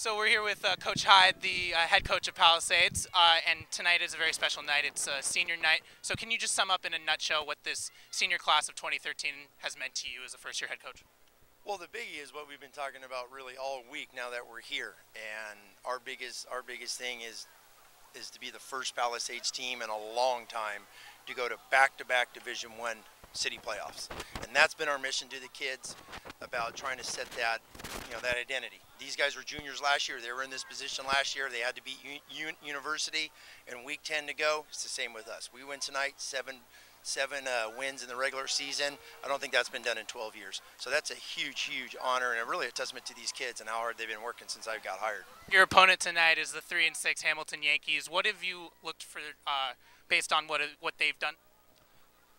So we're here with Coach Hyde, the head coach of Palisades, and tonight is a very special night. It's a senior night. So can you just sum up in a nutshell what this senior class of 2013 has meant to you as a first-year head coach? Well, the biggie is what we've been talking about really all week now that we're here, and our biggest thing is to be the first Palisades team in a long time to go to back-to-back Division I city playoffs, and that's been our mission to the kids about trying to set that, that identity. These guys were juniors last year. They were in this position last year. They had to beat University in week 10 to go. It's the same with us. We win tonight, seven wins in the regular season. I don't think that's been done in 12 years. So that's a huge honor and really a testament to these kids and how hard they've been working since I got hired. Your opponent tonight is the 3-6 Hamilton Yankees. What have you looked for based on what they've done?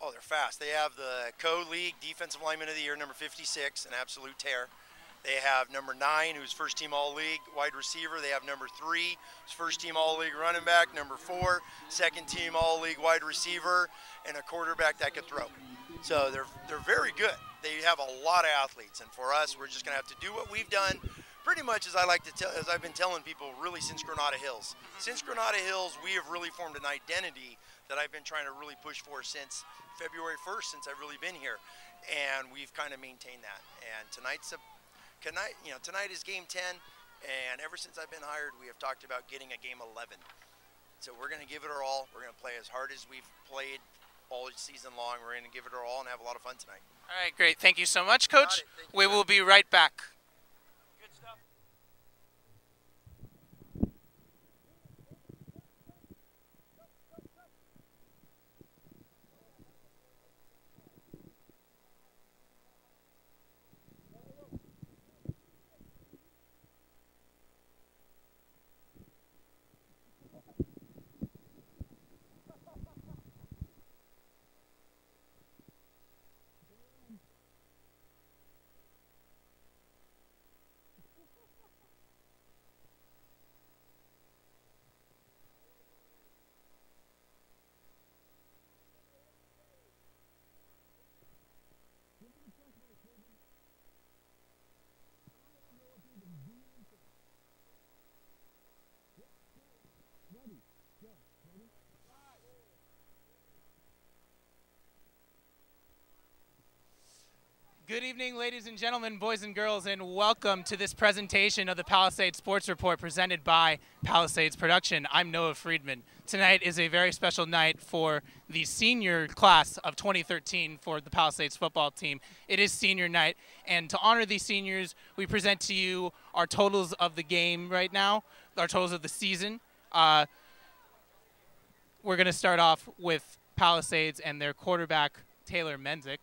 Oh, they're fast. They have the co-league defensive lineman of the year, number 56, an absolute tear. They have number 9, who's first team all-league wide receiver. They have number 3, who's first team all-league running back. Number 4, second team all-league wide receiver, and a quarterback that could throw. So they're very good. They have a lot of athletes, and for us, we're just going to have to do what we've done pretty much as I've been telling people really since Granada Hills. Since Granada Hills, we have really formed an identity that I've been trying to really push for since February 1st, since I've really been here, and we've kind of maintained that. And tonight is game 10, and ever since I've been hired, we have talked about getting a game 11. So we're going to give it our all. We're going to play as hard as we've played all season long. We're going to give it our all and have a lot of fun tonight. All right, great. Thank you so much, Coach. We will be right back. Good evening, ladies and gentlemen, boys and girls, and welcome to this presentation of the Palisades Sports Report presented by Palisades Production. I'm Noah Friedman. Tonight is a very special night for the senior class of 2013 for the Palisades football team. It is senior night, and to honor these seniors, we present to you our totals of the game right now, our totals of the season. We're going to start off with Palisades and their quarterback, Taylor Menzick.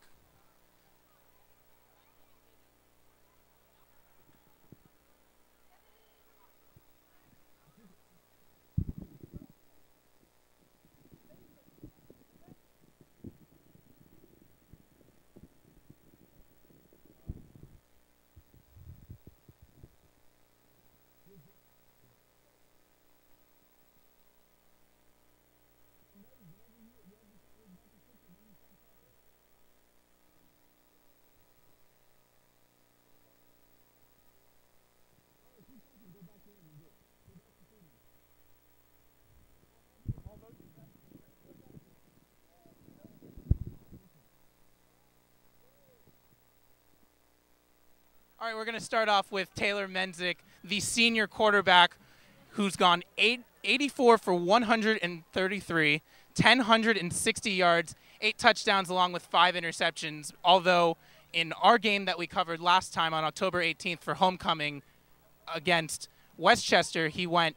All right, we're going to start off with Taylor Menzick, the senior quarterback who's gone 84 for 133, 1,060 yards, 8 touchdowns along with 5 interceptions, although in our game that we covered last time on October 18th for homecoming against Westchester, he went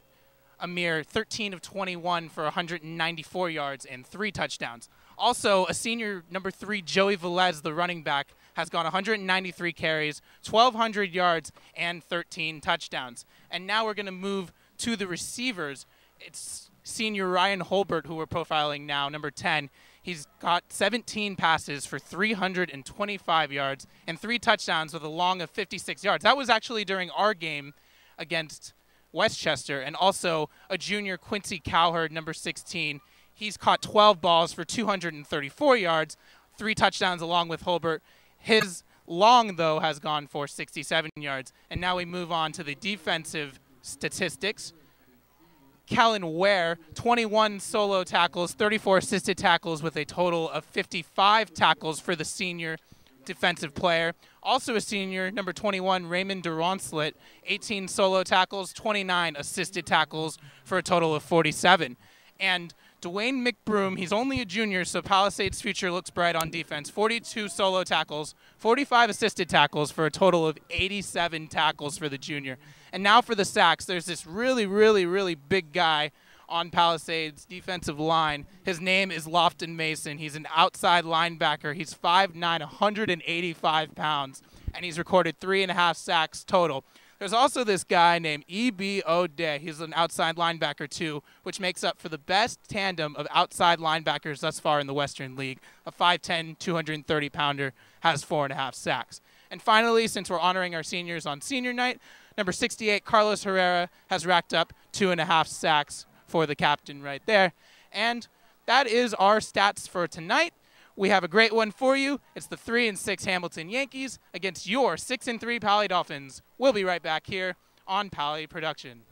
a mere 13 of 21 for 194 yards and 3 touchdowns. Also, a senior number 3, Joey Velez, the running back, has gone 193 carries, 1,200 yards, and 13 touchdowns. And now we're going to move to the receivers. It's senior Ryan Holbert, who we're profiling now, number 10. He's got 17 passes for 325 yards and 3 touchdowns with a long of 56 yards. That was actually during our game against Westchester. And also a junior Quincy Cowherd, number 16. He's caught 12 balls for 234 yards, 3 touchdowns along with Holbert. His long, though, has gone for 67 yards. And now we move on to the defensive statistics. Kellen Ware, 21 solo tackles, 34 assisted tackles with a total of 55 tackles for the senior defensive player. Also a senior, number 21, Raymond Duronslet, 18 solo tackles, 29 assisted tackles for a total of 47. And Dwayne McBroom, he's only a junior, so Palisades' future looks bright on defense. 42 solo tackles, 45 assisted tackles for a total of 87 tackles for the junior. And now for the sacks, there's this really big guy on Palisades' defensive line. His name is Lofton Mason. He's an outside linebacker. He's 5'9", 185 pounds, and he's recorded 3.5 sacks total. There's also this guy named E.B. O'Day. He's an outside linebacker too, which makes up for the best tandem of outside linebackers thus far in the Western League. A 5'10", 230-pounder has 4.5 sacks. And finally, since we're honoring our seniors on senior night, number 68, Carlos Herrera, has racked up 2.5 sacks for the captain right there. And that is our stats for tonight. We have a great one for you. It's the 3-6 Hamilton Yankees against your 6-3 Pali Dolphins. We'll be right back here on Pali Production.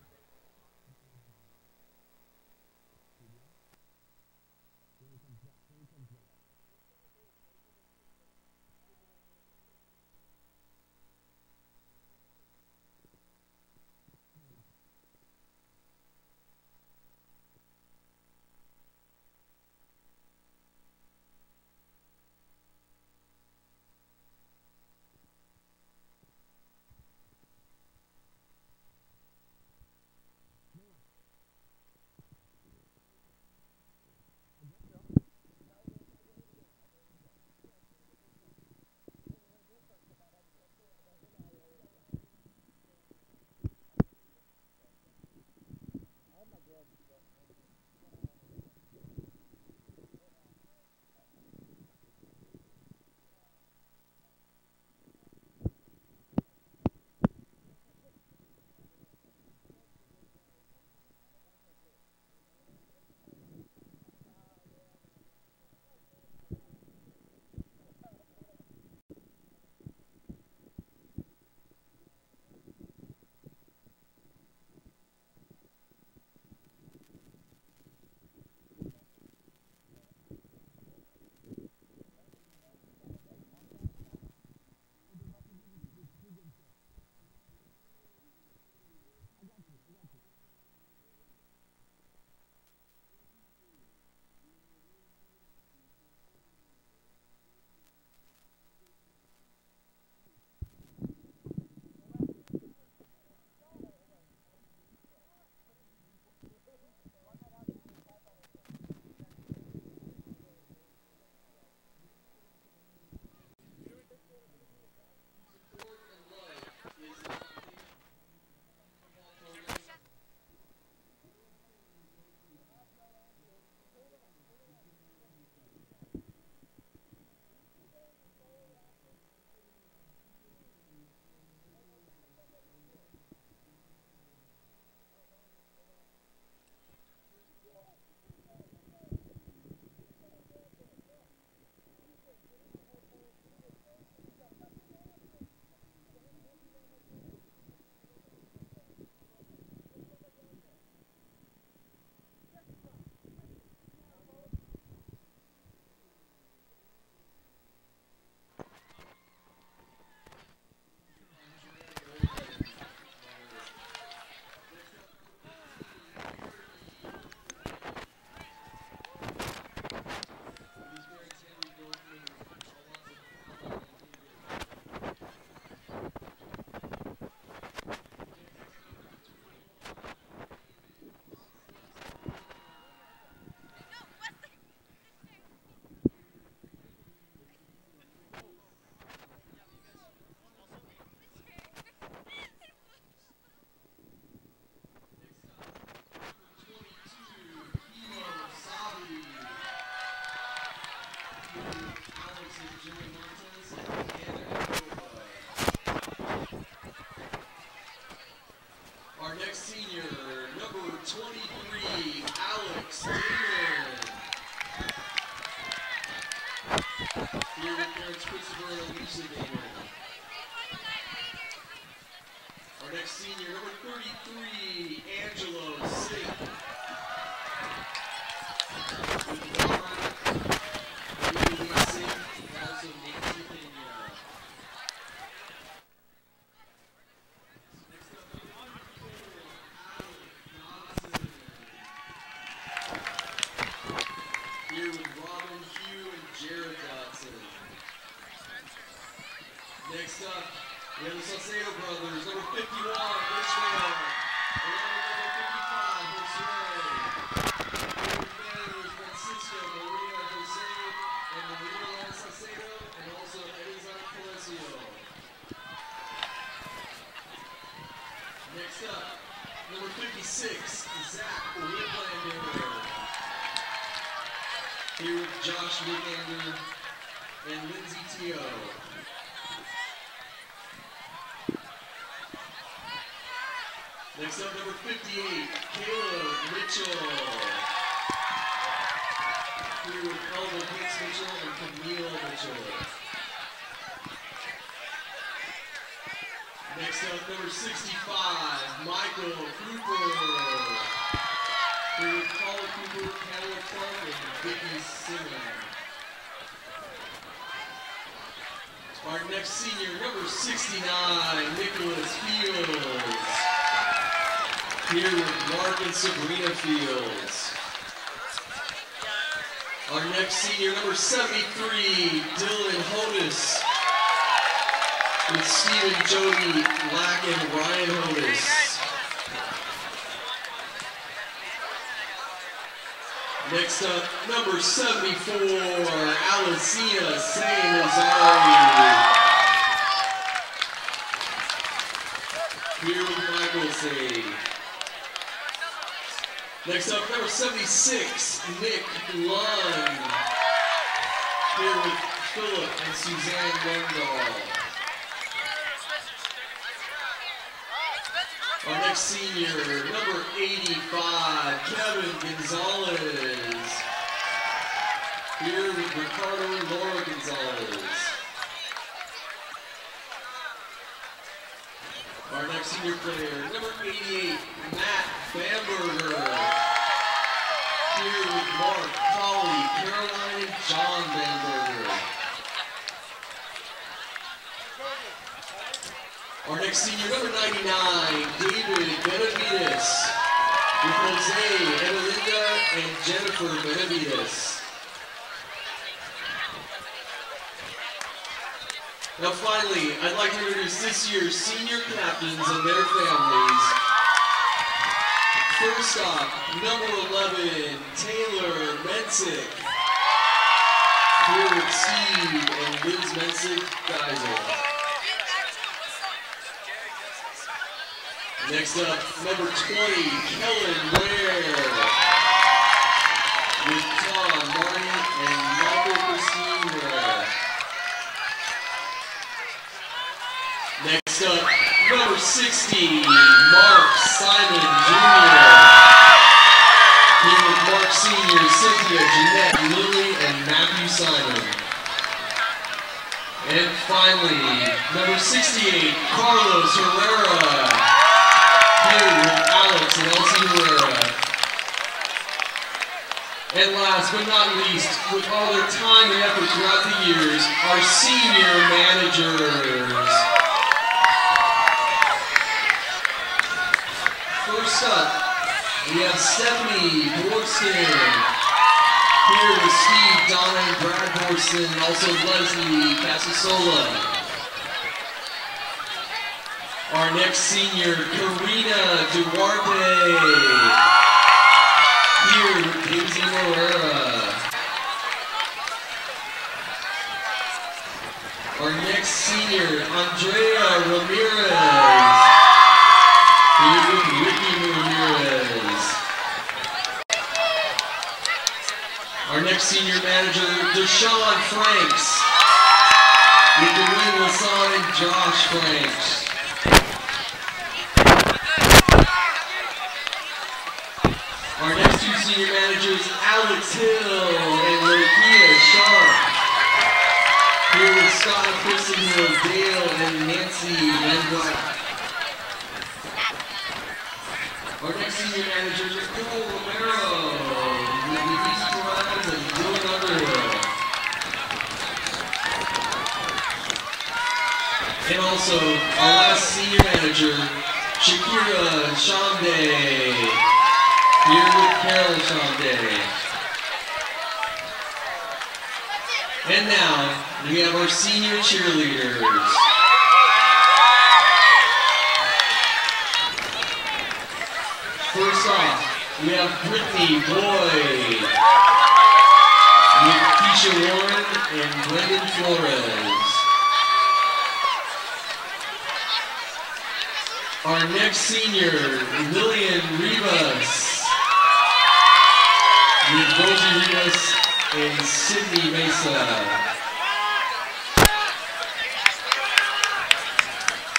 Our next senior, number 33, Angelo Sink. Here with Robin Hugh and Jared Dodson. Next up, we have the Salcedo brothers, number 51, Richmond, along with number 55, Jose. There's Francisco, Maria Jose, and Maria Salcedo, and also Elizabeth Colegio. Next up, number 56, Zach Whitlander. Here with Josh Whitlander and Lindsay Teo. Next up, number 58, Caleb Mitchell. Here with Elva Hicks Mitchell and Camille Mitchell. Next up, number 65, Michael Cooper. Here with Paula Cooper, Kendall Clark, and Vicky Simmons. Our next senior, number 69, Nicholas Fields. Here with Mark and Sabrina Fields. Our next senior, number 73, Dylan Hodis. With Stephen, Jody, Lack, and Ryan Hodis. Next up, number 74, Alicina San Rosario. Here with Michael Say. Next up, number 76, Nick Lund. Here with Philip and Suzanne Lundahl. Our next senior, number 85, Kevin Gonzalez. Here with Ricardo and Laura Gonzalez. Our next senior player, number 88, Matt Bamberger. Here with Mark, Polly, Caroline, and John Bamberger. Our next senior, number 99, David Benavides. With Jose, Emelinda, and Jennifer Benavides. Now finally, I'd like to introduce this year's senior captains and their families. First off, number 11, Taylor Mensick. Here with Steve and Liz Mensick-Geisel. Next up, number 20, Kellen Ware. With Tom, Marty, and Michael Christine Ware. Next up, number 60, Mark Simon Jr. Here with Mark Sr., Cynthia, Jeanette, Lily, and Matthew Simon. And finally, number 68, Carlos Herrera. Here with Alex and Elsie Herrera. And last but not least, with all their time and effort throughout the years, our senior managers. First up, we have Stephanie Borston. Here with Steve, Donna, and Brad Borston, and also Leslie Casasola. Our next senior, Karina Duarte. Here with Daisy Morera. Our next senior, Andrea Ramirez. Here with Ricky Ramirez. Our next senior manager, Deshaun Franks. With Dwayne Lasson and Josh Franks. Our next two senior managers, Alex Hill and Lakia Sharp. Here with Scott, Kristen Hill, Dale, and Nancy Van Black. senior manager Nicole Romero, Denise Perez, and Dylan Underhill. And also, our last senior manager, Shakira Shande, here with Carol Shande. And now, we have our senior cheerleaders. First off, we have Brittany Boyd, with Keisha Warren and Glendon Flores. Our next senior, Lillian Rivas, with Rosie Rivas and Sydney Mesa.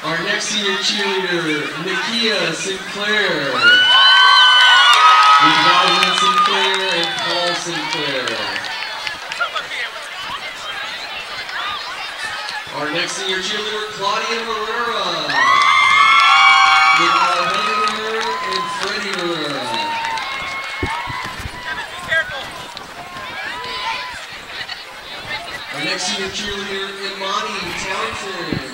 Our next senior cheerleader, Nakia Sinclair, with Rosalind Sinclair and Paul Sinclair. Our next senior cheerleader, Claudia Herrera, with Alejandro Herrera and Freddie Herrera. Our next senior cheerleader, Imani Townsend,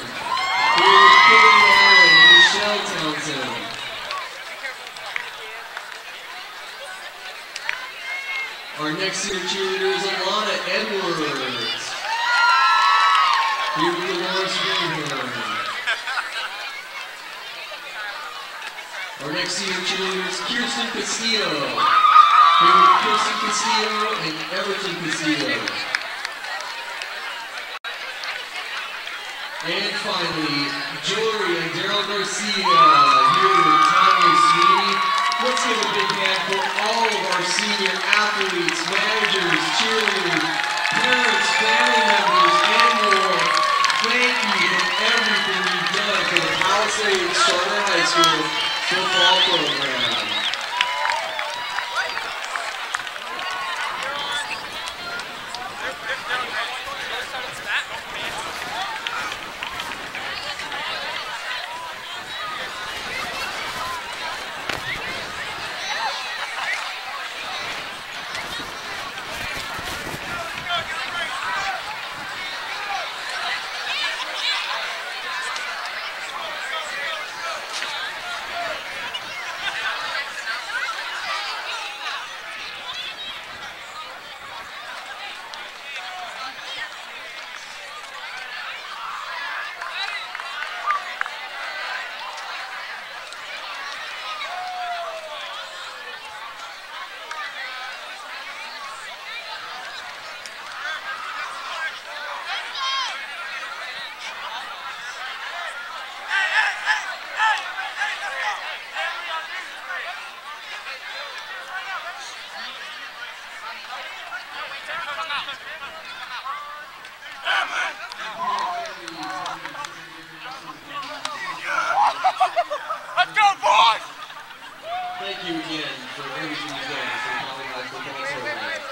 here with Kimberly Allen and Michelle Townsend. Our next senior cheerleader is Alana Edwards, here with Dolores Greenhorn. Our next senior cheerleader is Kirsten Castillo, here with Kirsten Castillo and Everton Castillo. And finally, Jory and Daryl Garcia, here with Tanya Sweeney. Let's give a big hand for all of our senior athletes, managers, cheerleaders, parents, family members, and more. Thank you for everything you've done for the Palisades Charter High School football program. Thank you again for everything you've done for the Palisades football program.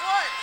What?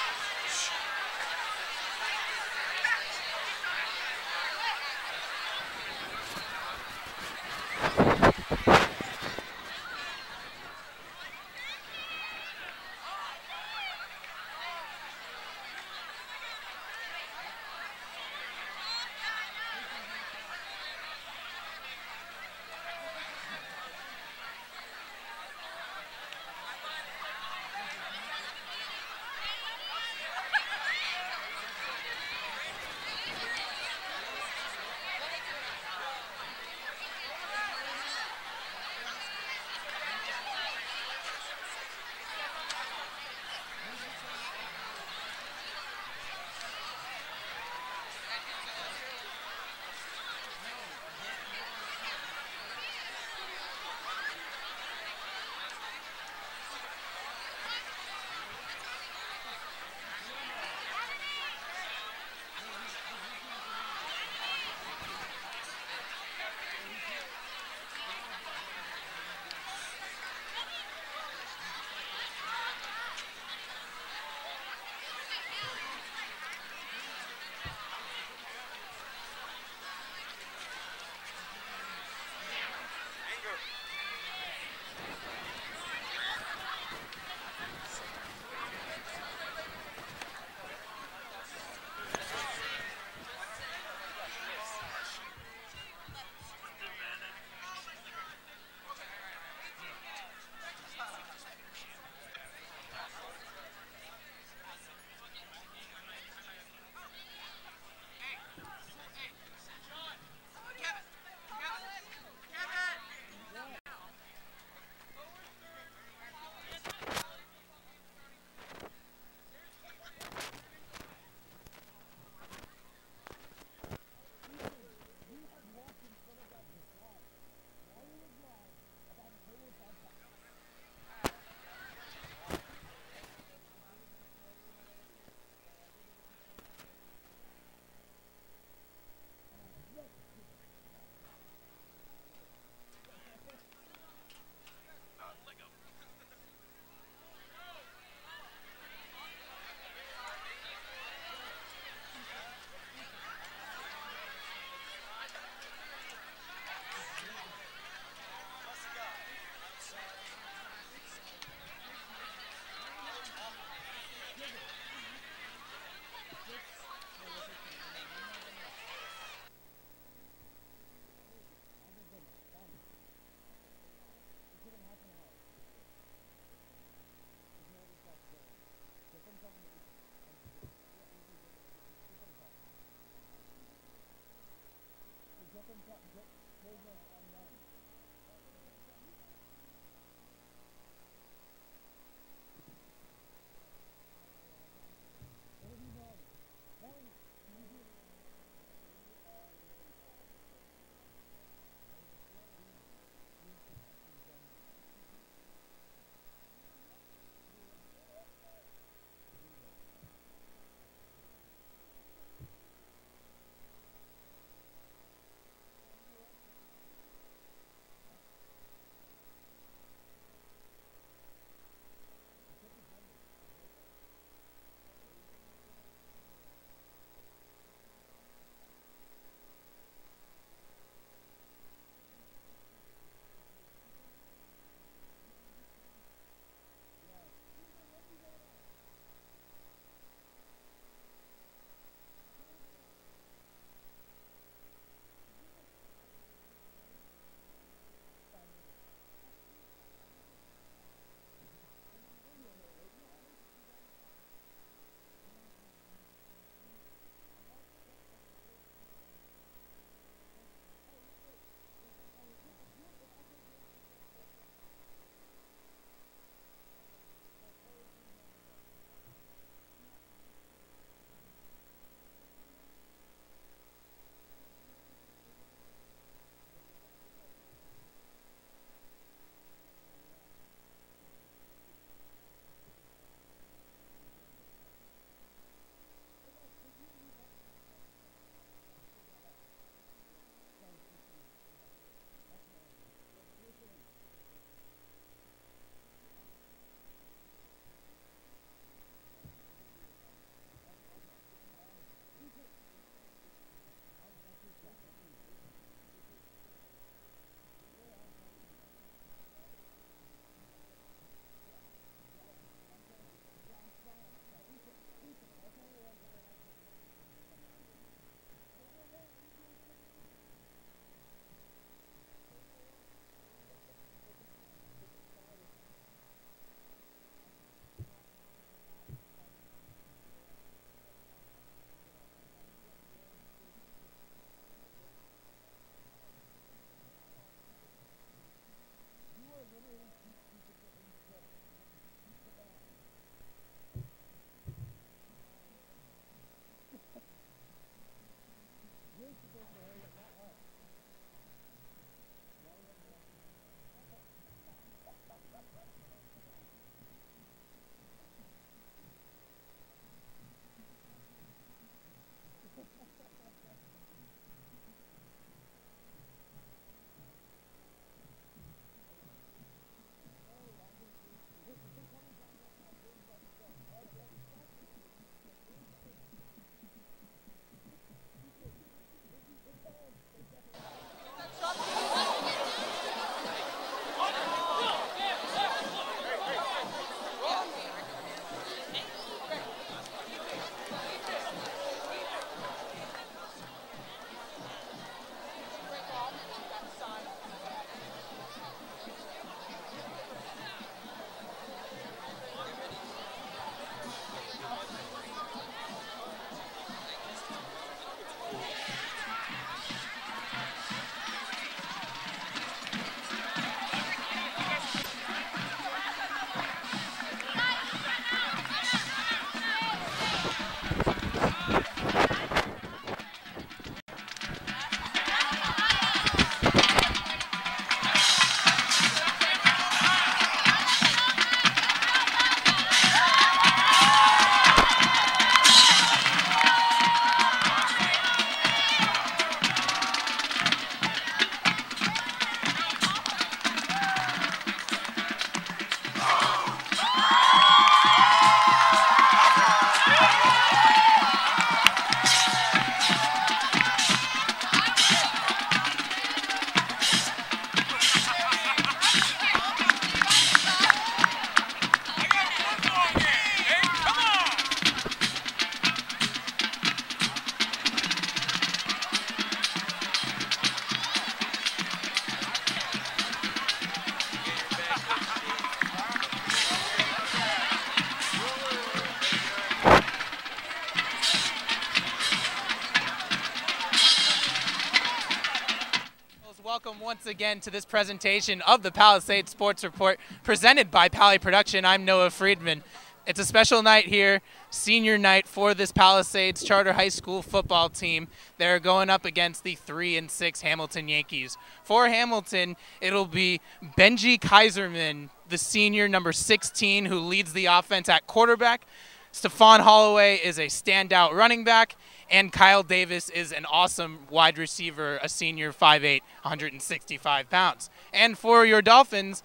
once again to this presentation of the Palisades Sports Report presented by Pally Production. I'm Noah Friedman. It's a special night here, senior night for this Palisades Charter High School football team. They're going up against the 3-6 Hamilton Yankees. For Hamilton, it'll be Benji Kaiserman, the senior, number 16, who leads the offense at quarterback. Stephon Holloway is a standout running back, and Kyle Davis is an awesome wide receiver, a senior, 5'8", 165 pounds. And for your Dolphins,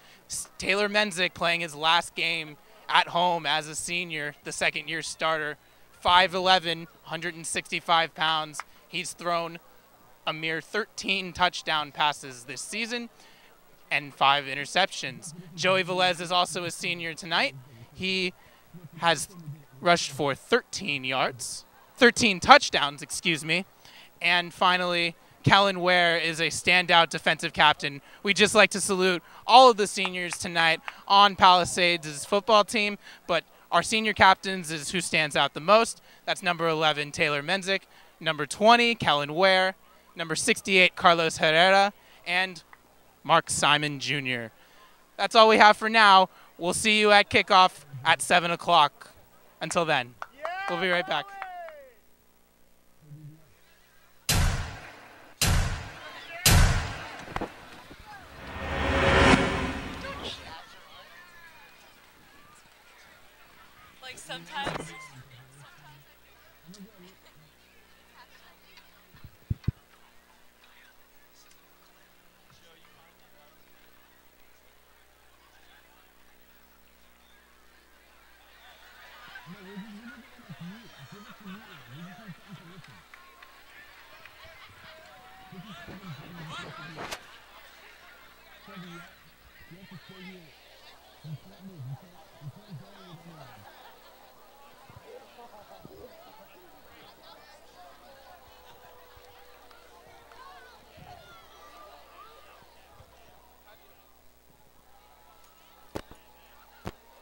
Taylor Menzick playing his last game at home as a senior, the second-year starter, 5'11", 165 pounds. He's thrown a mere 13 touchdown passes this season and 5 interceptions. Joey Velez is also a senior tonight. He has rushed for 13 touchdowns, excuse me. And finally, Kellen Ware is a standout defensive captain. We'd just like to salute all of the seniors tonight on Palisades' football team, but our senior captains is who stands out the most. That's number 11, Taylor Menzick, number 20, Kellen Ware, number 68, Carlos Herrera, and Mark Simon Jr. That's all we have for now. We'll see you at kickoff at 7 o'clock. Until then, we'll be right back. Like sometimes.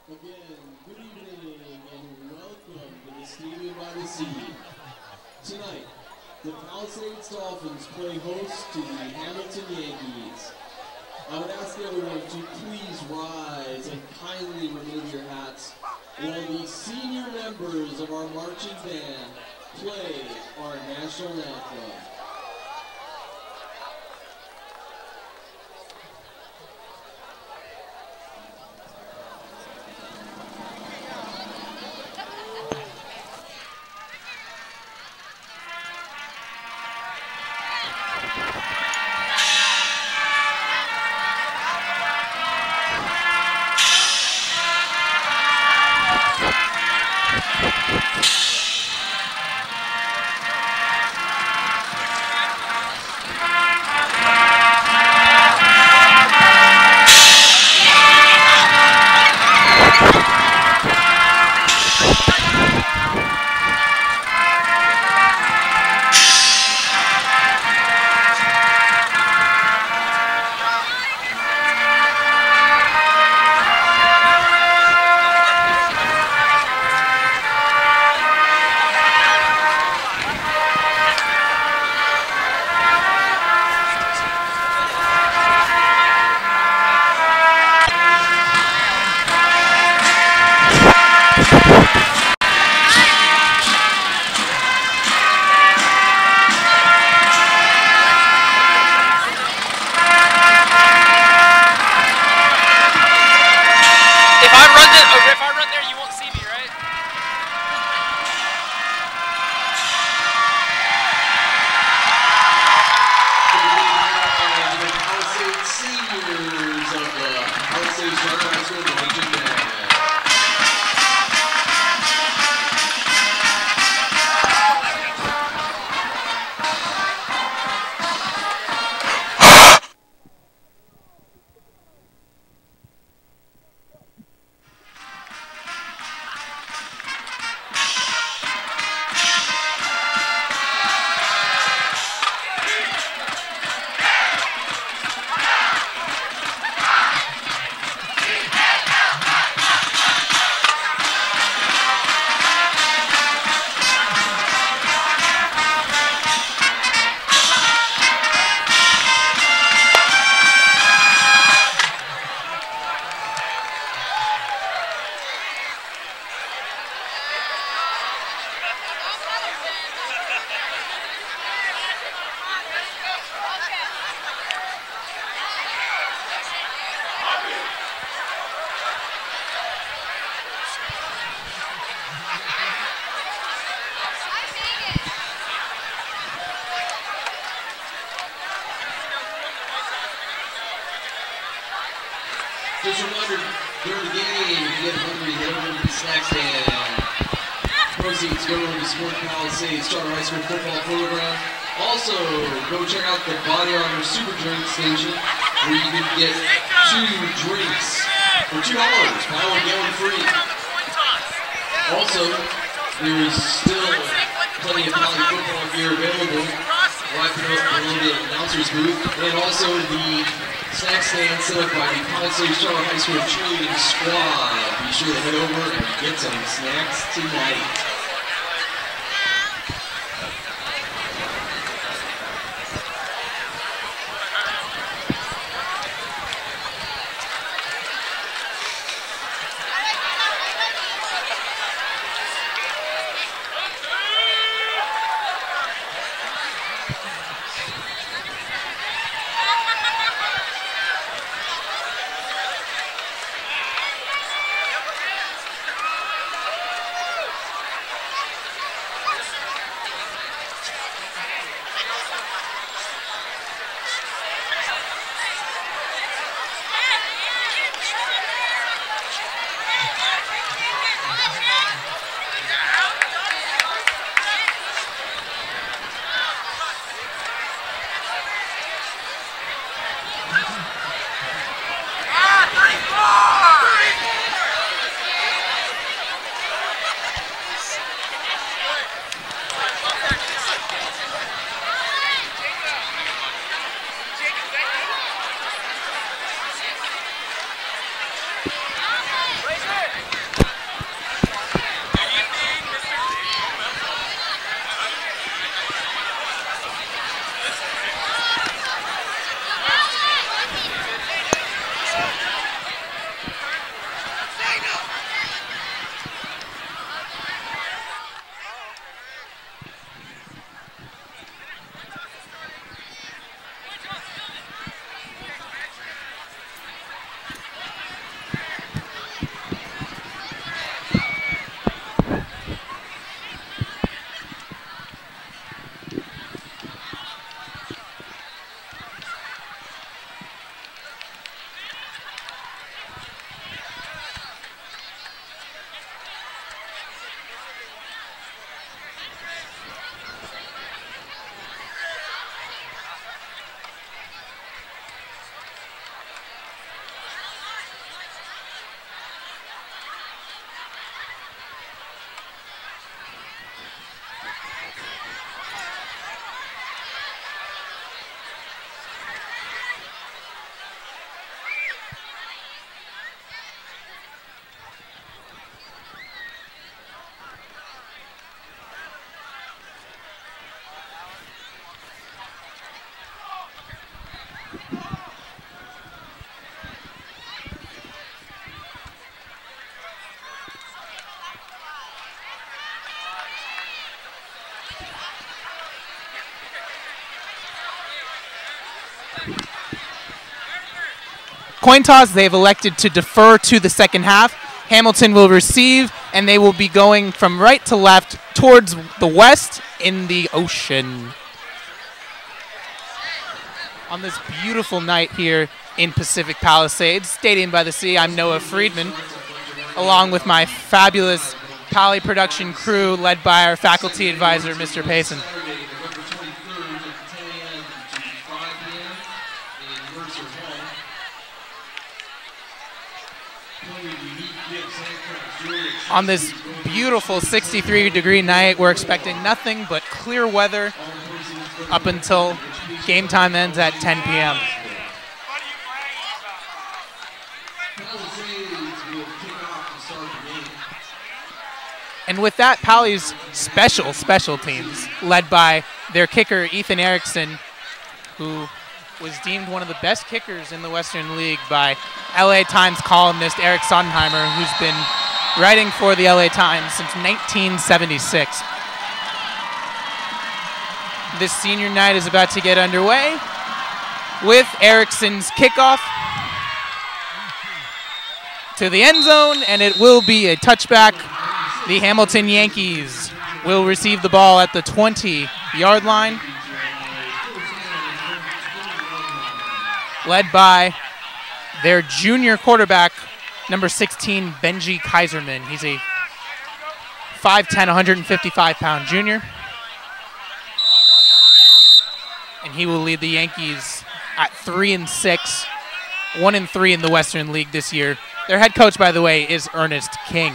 Again, good evening and welcome to the Stadium by the Sea. Tonight, the Palisades Dolphins play host to the Hamilton Yankees. I would ask everyone to please rise and kindly remove your hats while the senior members of our marching band play our national anthem. Snack stand. Proceeds go to support Palisades Charter High School football program. Also, go check out the Body Armor Super Drink Station, where you can get 2 drinks for $2. Buy one, get one free. Also, there is still plenty of Pally football gear available. Wrapping up below the announcer's booth, and also the snack stand set up by the Palisades Charter High School cheerleading squad. Be sure to head over and get some snacks tonight. Coin toss, they've elected to defer to the second half. Hamilton will receive, and they will be going from right to left towards the west in the ocean. On this beautiful night here in Pacific Palisades, Stadium by the Sea, I'm Noah Friedman, along with my fabulous Pally production crew led by our faculty advisor, Mr. Payson. On this beautiful 63-degree night, we're expecting nothing but clear weather up until game time ends at 10 p.m. And with that, Pally's special teams, led by their kicker, Ethan Erickson, who was deemed one of the best kickers in the Western League by LA Times columnist Eric Sondenheimer, who's been writing for the LA Times since 1976. This senior night is about to get underway with Erickson's kickoff to the end zone, and it will be a touchback. The Hamilton Yankees will receive the ball at the 20-yard line, led by their junior quarterback, number 16, Benji Kaiserman. He's a 5'10", 155-pound junior. And he will lead the Yankees at 3-6, 1-3 in the Western League this year. Their head coach, by the way, is Ernest King.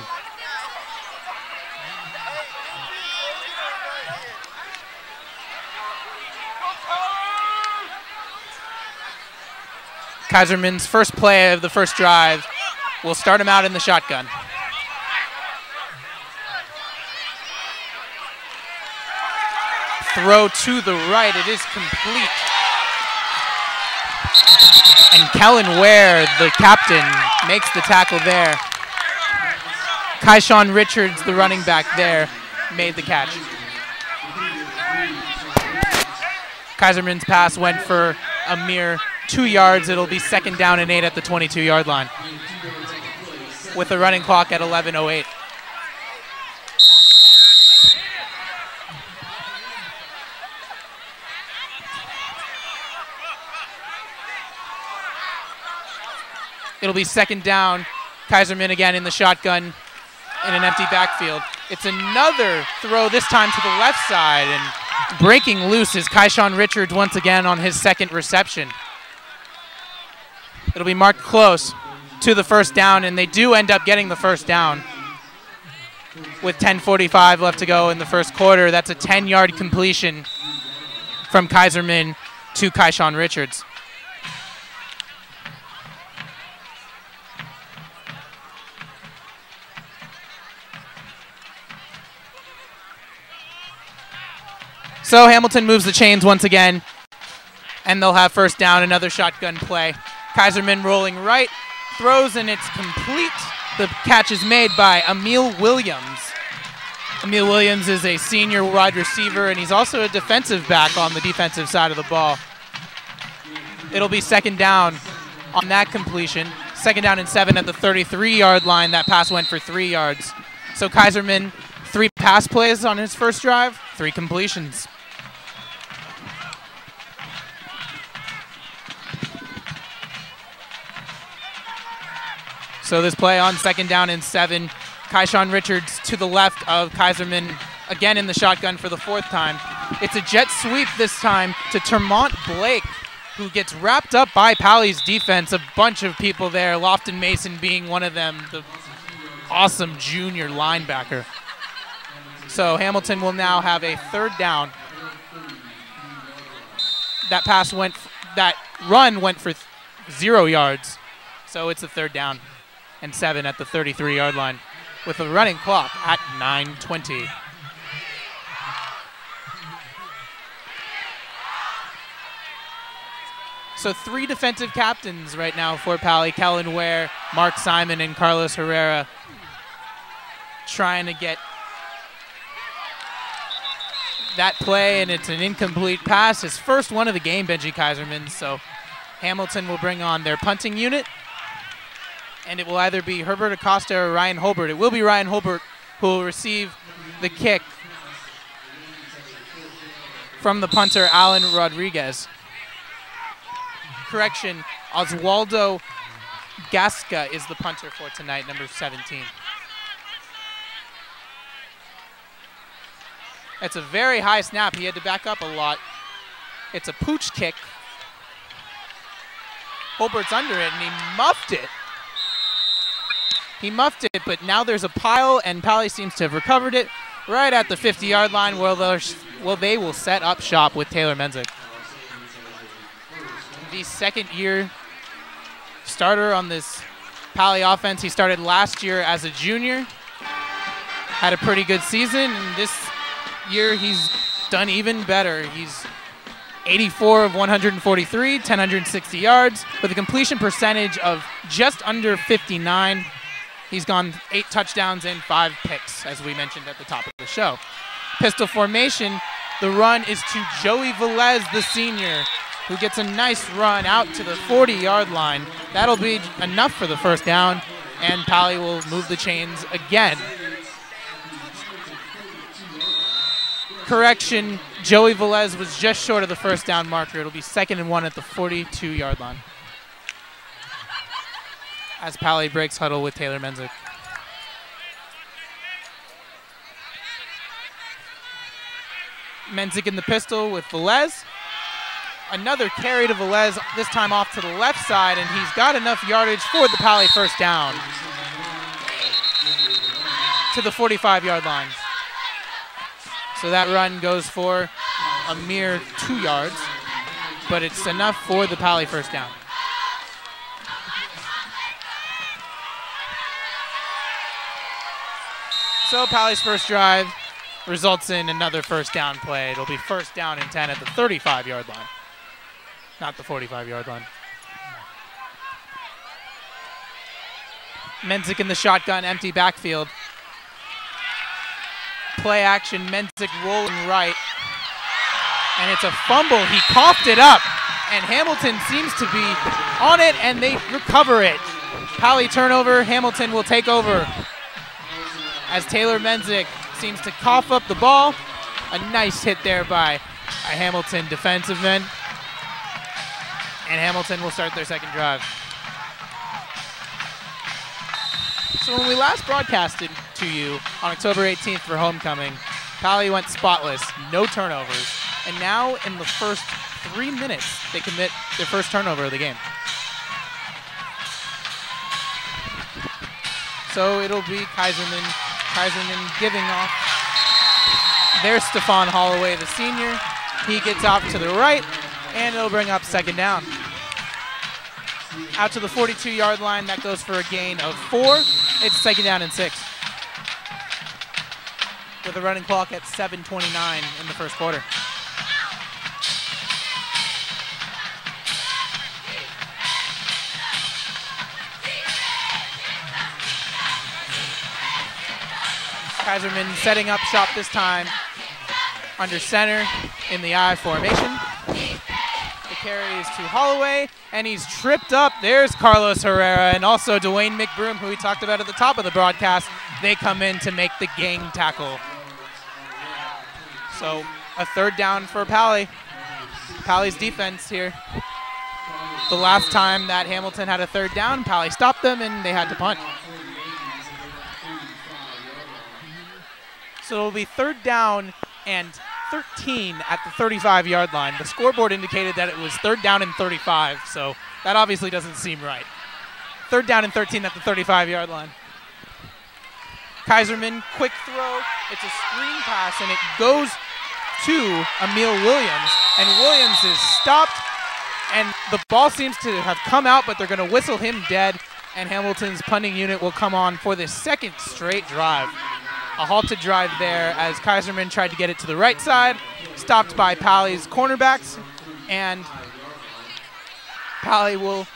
Kaiserman's first play of the first drive will start him out in the shotgun. Throw to the right, it is complete. And Kellen Ware, the captain, makes the tackle there. Kaishawn Richards, the running back there, made the catch. Kaiserman's pass went for a mere 2 yards. It'll be 2nd down and 8 at the 22-yard line with a running clock at 11:08. It'll be 2nd down. Kaiserman again in the shotgun in an empty backfield. It's another throw, this time to the left side, and breaking loose is Kaishawn Richards once again on his 2nd reception. It'll be marked close to the first down, and they do end up getting the first down. With 10:45 left to go in the first quarter, that's a 10-yard completion from Kaiserman to Kaishawn Richards. So Hamilton moves the chains once again, and they'll have first down, another shotgun play. Kaiserman rolling right, throws, and it's complete. The catch is made by Emil Williams. Emil Williams is a senior wide receiver, and he's also a defensive back on the defensive side of the ball. It'll be 2nd down on that completion. 2nd down and 7 at the 33-yard line. That pass went for 3 yards. So Kaiserman, 3 pass plays on his first drive, 3 completions. So this play on 2nd down and 7, Kaishawn Richards to the left of Kaiserman, again in the shotgun for the 4th time. It's a jet sweep this time to Termont Blake, who gets wrapped up by Pally's defense. A bunch of people there, Lofton Mason being one of them, the awesome junior linebacker. So Hamilton will now have a 3rd down. That run went for 0 yards. So it's a 3rd down and 7 at the 33-yard line with a running clock at 9:20. So 3 defensive captains right now for Pally: Kellen Ware, Mark Simon, and Carlos Herrera, trying to get that play, and it's an incomplete pass. His first one of the game, Benji Kaiserman. So Hamilton will bring on their punting unit, and it will either be Herbert Acosta or Ryan Holbert. It will be Ryan Holbert who will receive the kick from the punter, Alan Rodriguez. Correction, Oswaldo Gasca is the punter for tonight, number 17. It's a very high snap. He had to back up a lot. It's a pooch kick. Holbert's under it, and he muffed it. He muffed it, but now there's a pile, and Pally seems to have recovered it right at the 50-yard line, where they will set up shop with Taylor Menzick. The 2nd-year starter on this Pally offense. He started last year as a junior, had a pretty good season, and this year he's done even better. He's 84 of 143, 1,060 yards, with a completion percentage of just under 59. He's gone 8 touchdowns and 5 picks, as we mentioned at the top of the show. Pistol formation, the run is to Joey Velez, the senior, who gets a nice run out to the 40-yard line. That'll be enough for the first down, and Pally will move the chains again. Correction, Joey Velez was just short of the first down marker. It'll be 2nd and 1 at the 42-yard line. as Pally breaks huddle with Taylor Menzick. Menzick in the pistol with Velez. Another carry to Velez, this time off to the left side, and he's got enough yardage for the Pally first down to the 45-yard line. So that run goes for a mere 2 yards, but it's enough for the Pally first down. So Pally's first drive results in another first down play. It'll be first down and 10 at the 35-yard line, not the 45-yard line. Menzick in the shotgun, empty backfield. Play action, Menzick rolling right. And it's a fumble. He coughed it up. And Hamilton seems to be on it, and they recover it. Pally turnover, Hamilton will take over. As Taylor Menzick seems to cough up the ball. A nice hit there by a Hamilton defensive man. And Hamilton will start their second drive. So when we last broadcasted to you on October 18th for homecoming, Pally went spotless, no turnovers. And now in the first 3 minutes, they commit their first turnover of the game. So it'll be Kaiserman giving off. There's Stephon Holloway, the senior. He gets off to the right, and it'll bring up second down. Out to the 42-yard line, that goes for a gain of 4. It's second down and 6. With a running clock at 7:29 in the first quarter. Kaiserman setting up shop this time under center in the I formation. The carry is to Holloway, and he's tripped up. There's Carlos Herrera and also Dwayne McBroom, who we talked about at the top of the broadcast. They come in to make the gang tackle. So a third down for Pally. Pally's defense here. The last time that Hamilton had a third down, Pally stopped them, and they had to punt. So it'll be third down and 13 at the 35-yard line. The scoreboard indicated that it was third down and 35, so that obviously doesn't seem right. Third down and 13 at the 35-yard line. Kaiserman, quick throw. It's a screen pass, and it goes to Emil Williams. And Williams is stopped, and the ball seems to have come out, but they're going to whistle him dead, and Hamilton's punting unit will come on for the second straight drive. A halted drive there as Kaiserman tried to get it to the right side, stopped by Pally's cornerbacks, and Pally will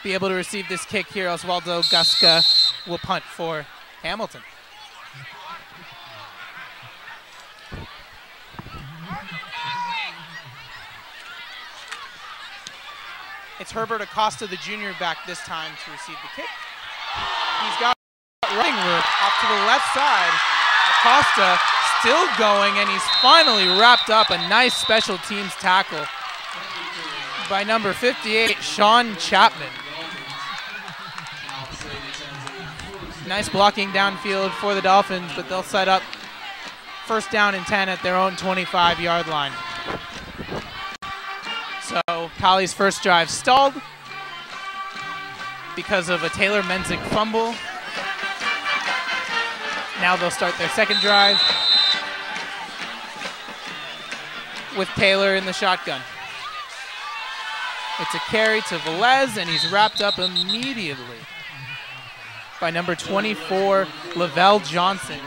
be able to receive this kick here. Oswaldo Guska will punt for Hamilton. It's Herbert Acosta, the junior, back this time to receive the kick. He's got running room off to the left side. Acosta still going, and he's finally wrapped up. A nice special teams tackle by number 58, Sean Chapman. Nice blocking downfield for the Dolphins, but they'll set up first down and 10 at their own 25-yard line. So Pally's first drive stalled because of a Taylor Menzick fumble. Now they'll start their second drive with Taylor in the shotgun. It's a carry to Velez, and he's wrapped up immediately by number 24, Lavelle Johnson.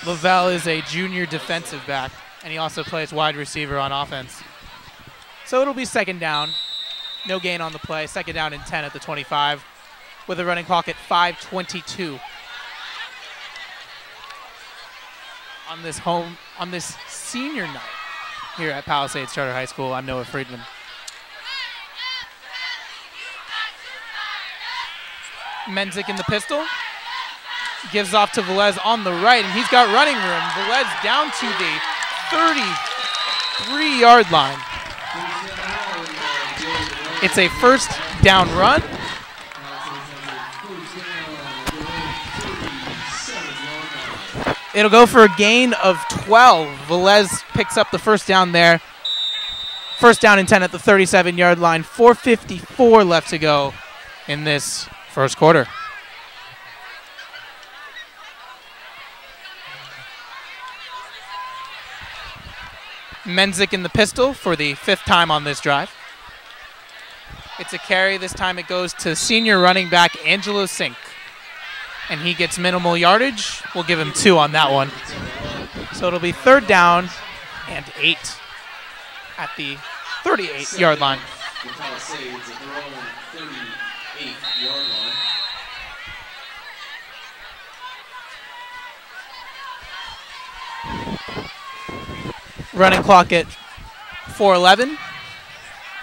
Lavelle is a junior defensive back, and he also plays wide receiver on offense. So it'll be second down. No gain on the play. Second down and 10 at the 25 with a running clock at 5:22. On this senior night here at Palisades Charter High School. I'm Noah Friedman. Menzick in the pistol. Gives off to Velez on the right, and he's got running room. Velez down to the 33-yard line. It's a first down run. It'll go for a gain of 12. Velez picks up the first down there. First down and 10 at the 37-yard line. 4:54 left to go in this first quarter. Menzik in the pistol for the 5th time on this drive. It's a carry. This time it goes to senior running back Angelo Sink. And he gets minimal yardage. We'll give him 2 on that one. So it'll be 3rd down and 8 at the 38-yard line. The Palisades at their own 38-yard line. Running clock at 4:11.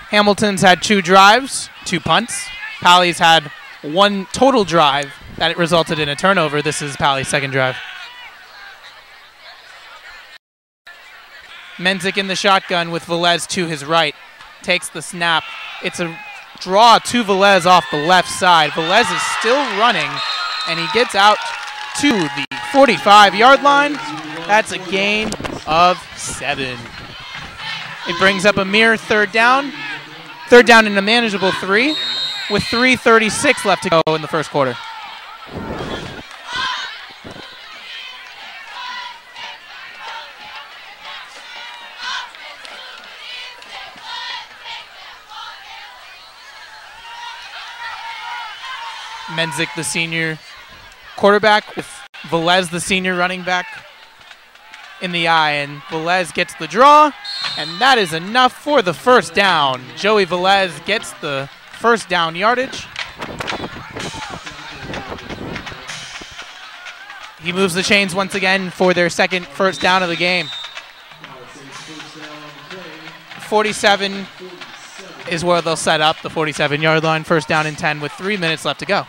Hamilton's had 2 drives, 2 punts. Pally's had 1 total drive that it resulted in a turnover. This is Pally's 2nd drive. Menzik in the shotgun with Velez to his right. Takes the snap. It's a draw to Velez off the left side. Velez is still running, and he gets out to the 45-yard line. That's a gain of 7. It brings up a mere 3rd down. 3rd down and a manageable 3 with 3:36 left to go in the first quarter. Menzik, the senior quarterback, with Velez, the senior running back, in the eye, and Velez gets the draw, and that is enough for the first down. Joey Velez gets the first down yardage. He moves the chains once again for their 2nd first down of the game. 47 is where they'll set up, the 47-yard line, 1st down and 10 with 3 minutes left to go.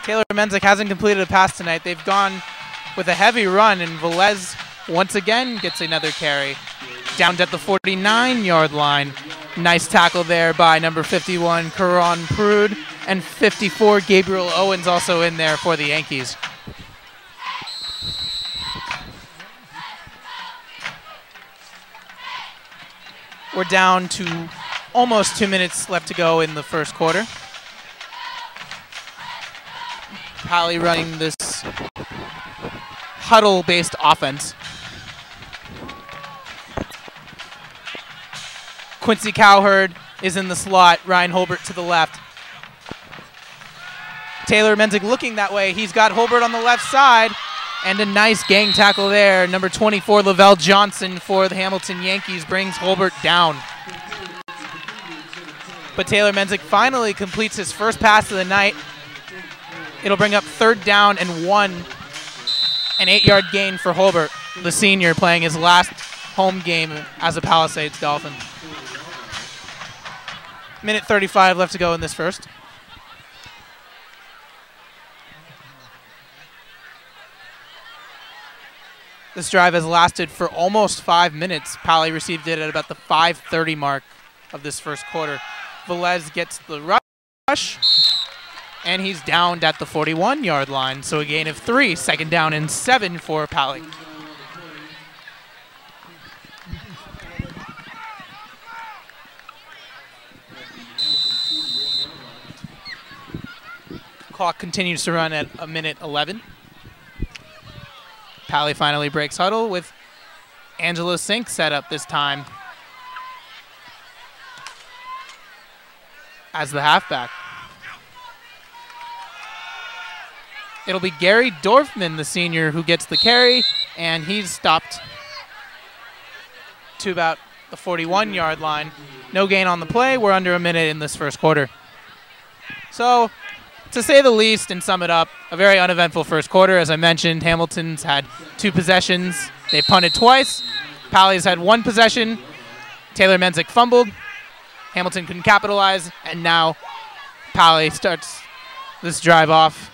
Taylor Menzik hasn't completed a pass tonight. They've gone with a heavy run, and Velez once again gets another carry. Down at the 49-yard line. Nice tackle there by number 51, Karan Prude, and 54, Gabriel Owens, also in there for the Yankees. We're down to almost 2 minutes left to go in the first quarter. Pally running this huddle-based offense. Quincy Cowherd is in the slot. Ryan Holbert to the left. Taylor Menzik looking that way. He's got Holbert on the left side. And a nice gang tackle there. Number 24, Lavelle Johnson for the Hamilton Yankees brings Holbert down. But Taylor Menzik finally completes his first pass of the night. It'll bring up 3rd down and 1. An 8-yard gain for Holbert, the senior, playing his last home game as a Palisades Dolphin. Minute 35 left to go in this first. This drive has lasted for almost 5 minutes. Pally received it at about the 5:30 mark of this first quarter. Velez gets the rush, and he's downed at the 41-yard line, so a gain of 3, 2nd down and 7 for Pally. Clock continues to run at a minute 11. Pally finally breaks huddle with Angelo Sink set up this time as the halfback. It'll be Gary Dorfman, the senior, who gets the carry, and he's stopped to about the 41-yard line. No gain on the play. We're under a minute in this first quarter. So, to say the least and sum it up, a very uneventful first quarter. As I mentioned, Hamilton's had 2 possessions. They punted twice. Pally's had 1 possession. Taylor Menzik fumbled. Hamilton couldn't capitalize, and now Pally starts this drive off.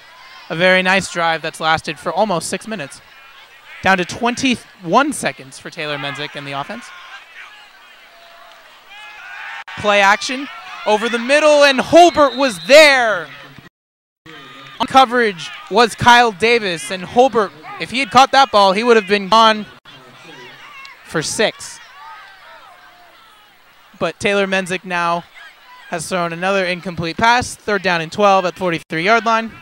A very nice drive that's lasted for almost 6 minutes. Down to 21 seconds for Taylor Menzick in the offense. Play action over the middle, and Holbert was there. On coverage was Kyle Davis, and Holbert, if he had caught that ball, he would have been gone for 6. But Taylor Menzick now has thrown another incomplete pass. 3rd down and 12 at the 43-yard line.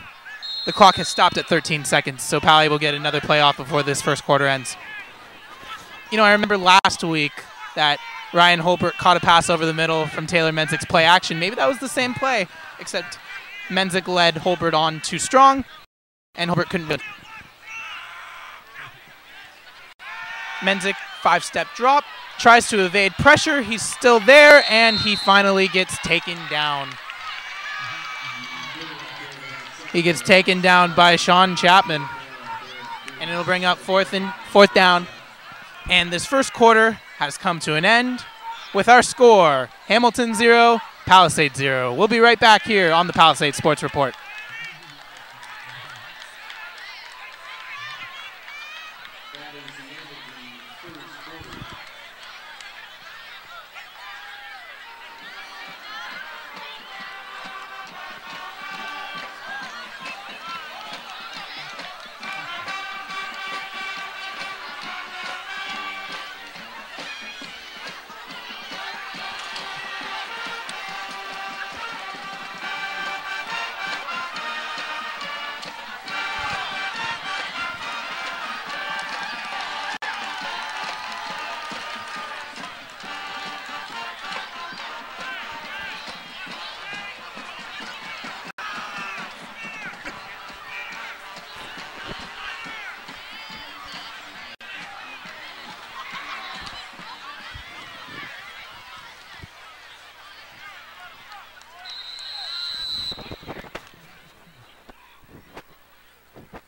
The clock has stopped at 13 seconds, so Pally will get another play off before this first quarter ends. You know, I remember last week that Ryan Holbert caught a pass over the middle from Taylor Menzick's play action. Maybe that was the same play, except Menzick led Holbert on too strong, and Holbert couldn't do it. Menzick, 5-step drop, tries to evade pressure. He's still there, and he finally gets taken down. He gets taken down by Sean Chapman, and it'll bring up fourth down. And this first quarter has come to an end with our score, Hamilton 0, Palisades 0. We'll be right back here on the Palisades Sports Report.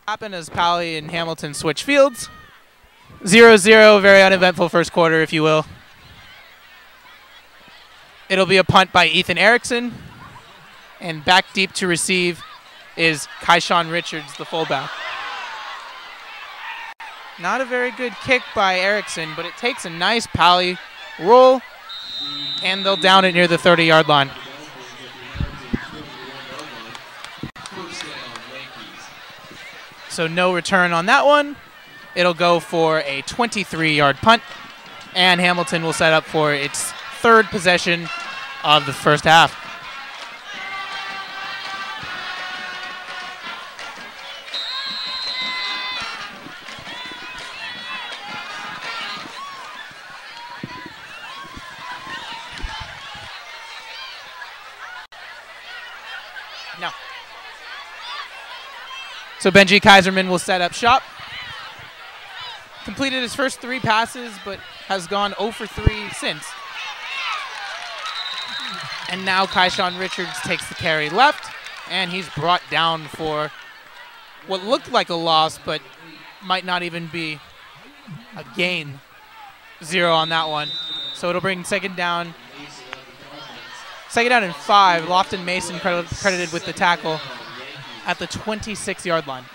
Happen as Pally and Hamilton switch fields. 0-0, very uneventful first quarter, if you will. It'll be a punt by Ethan Erickson, and back deep to receive is Kyshawn Richards, the fullback. Not a very good kick by Erickson, but it takes a nice Pally roll, and they'll down it near the 30-yard line. So no return on that one. It'll go for a 23-yard punt, and Hamilton will set up for its 3rd possession of the first half. No. So Benji Kaiserman will set up shop. Completed his first 3 passes, but has gone 0 for 3 since. And now Kyshawn Richards takes the carry left, and he's brought down for what looked like a loss, but might not even be a gain. 0 on that one. So it'll bring second down. Second down and 5. Lofton Mason credited with the tackle at the 26-yard line.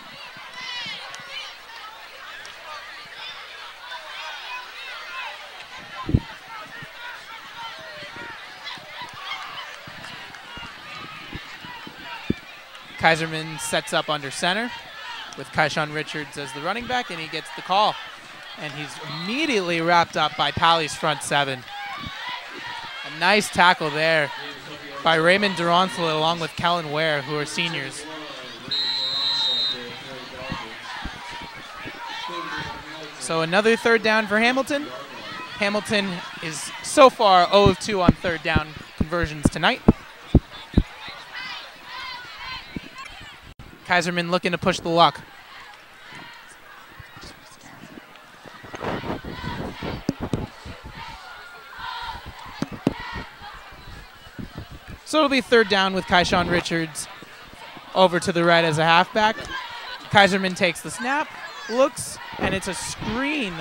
Kaiserman sets up under center with Kyshawn Richards as the running back, and he gets the call. And he's immediately wrapped up by Pally's front 7. A nice tackle there by Raymond Durantula along with Kellen Ware, who are seniors. So another 3rd down for Hamilton. Hamilton is so far 0 of 2 on 3rd down conversions tonight. Kaiserman looking to push the luck. So it'll be 3rd down with Kyshawn Richards over to the right as a halfback. Kaiserman takes the snap, looks, and it's a screen,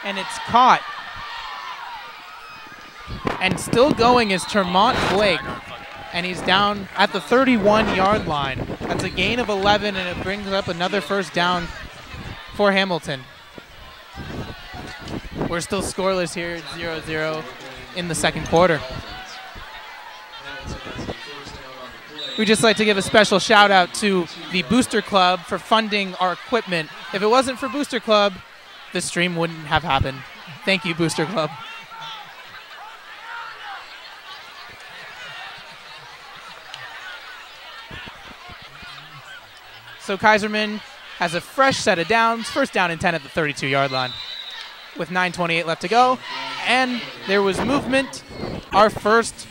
and it's caught. And still going is Termont Blake, and he's down at the 31-yard line. That's a gain of 11, and it brings up another 1st down for Hamilton. We're still scoreless here, 0-0 in the second quarter. We'd just like to give a special shout out to the Booster Club for funding our equipment. If it wasn't for Booster Club, this stream wouldn't have happened. Thank you, Booster Club. So Kaiserman has a fresh set of downs, first down and 10 at the 32-yard line with 9:28 left to go. And there was movement. Our first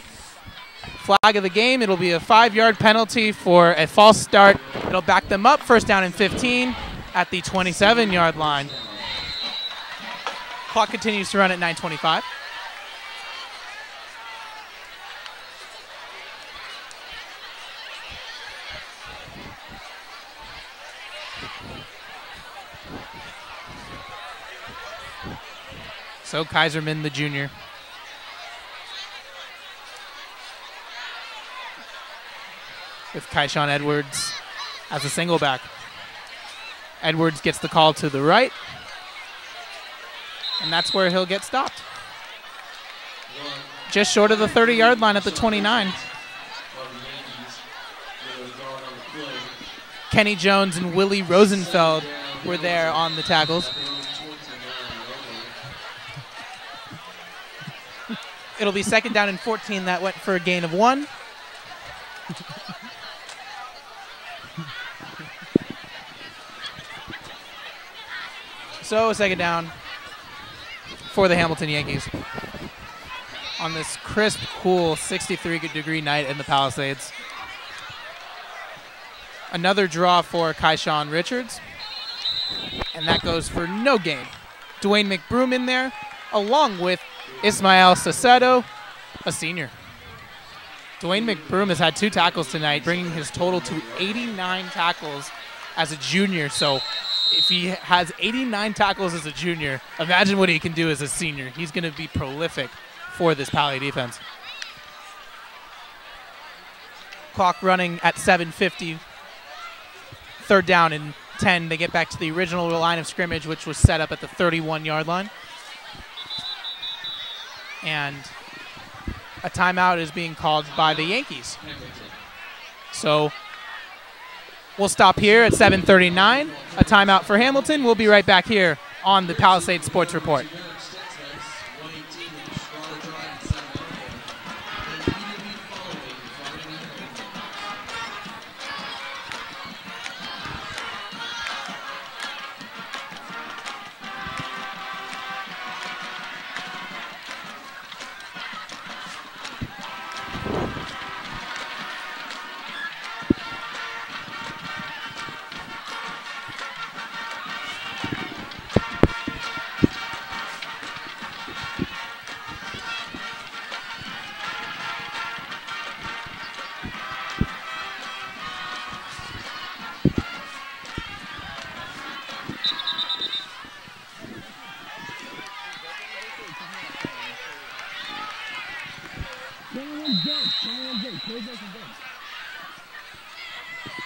flag of the game. It'll be a 5-yard penalty for a false start. It'll back them up, first down and 15 at the 27-yard line. Clock continues to run at 9:25. So Kaiserman, the junior. With Kaishawn Edwards as a single back. Edwards gets the call to the right. And that's where he'll get stopped. Just short of the 30-yard line at the 29. Kenny Jones and Willie Rosenfeld were there on the tackles. It'll be second down and 14. That went for a gain of 1. So second down for the Hamilton Yankees on this crisp, cool 63-degree night in the Palisades. Another draw for Kaishawn Richards, and that goes for no gain. Dwayne McBroom in there, along with Ismael Sacedo, a senior. Dwayne McBroom has had 2 tackles tonight, bringing his total to 89 tackles as a junior. So if he has 89 tackles as a junior, imagine what he can do as a senior. He's going to be prolific for this Pally defense. Clock running at 7:50. Third down and 10. They get back to the original line of scrimmage, which was set up at the 31-yard line. And a timeout is being called by the Yankees. So we'll stop here at 7:39. A timeout for Hamilton. We'll be right back here on the Palisades Sports Report.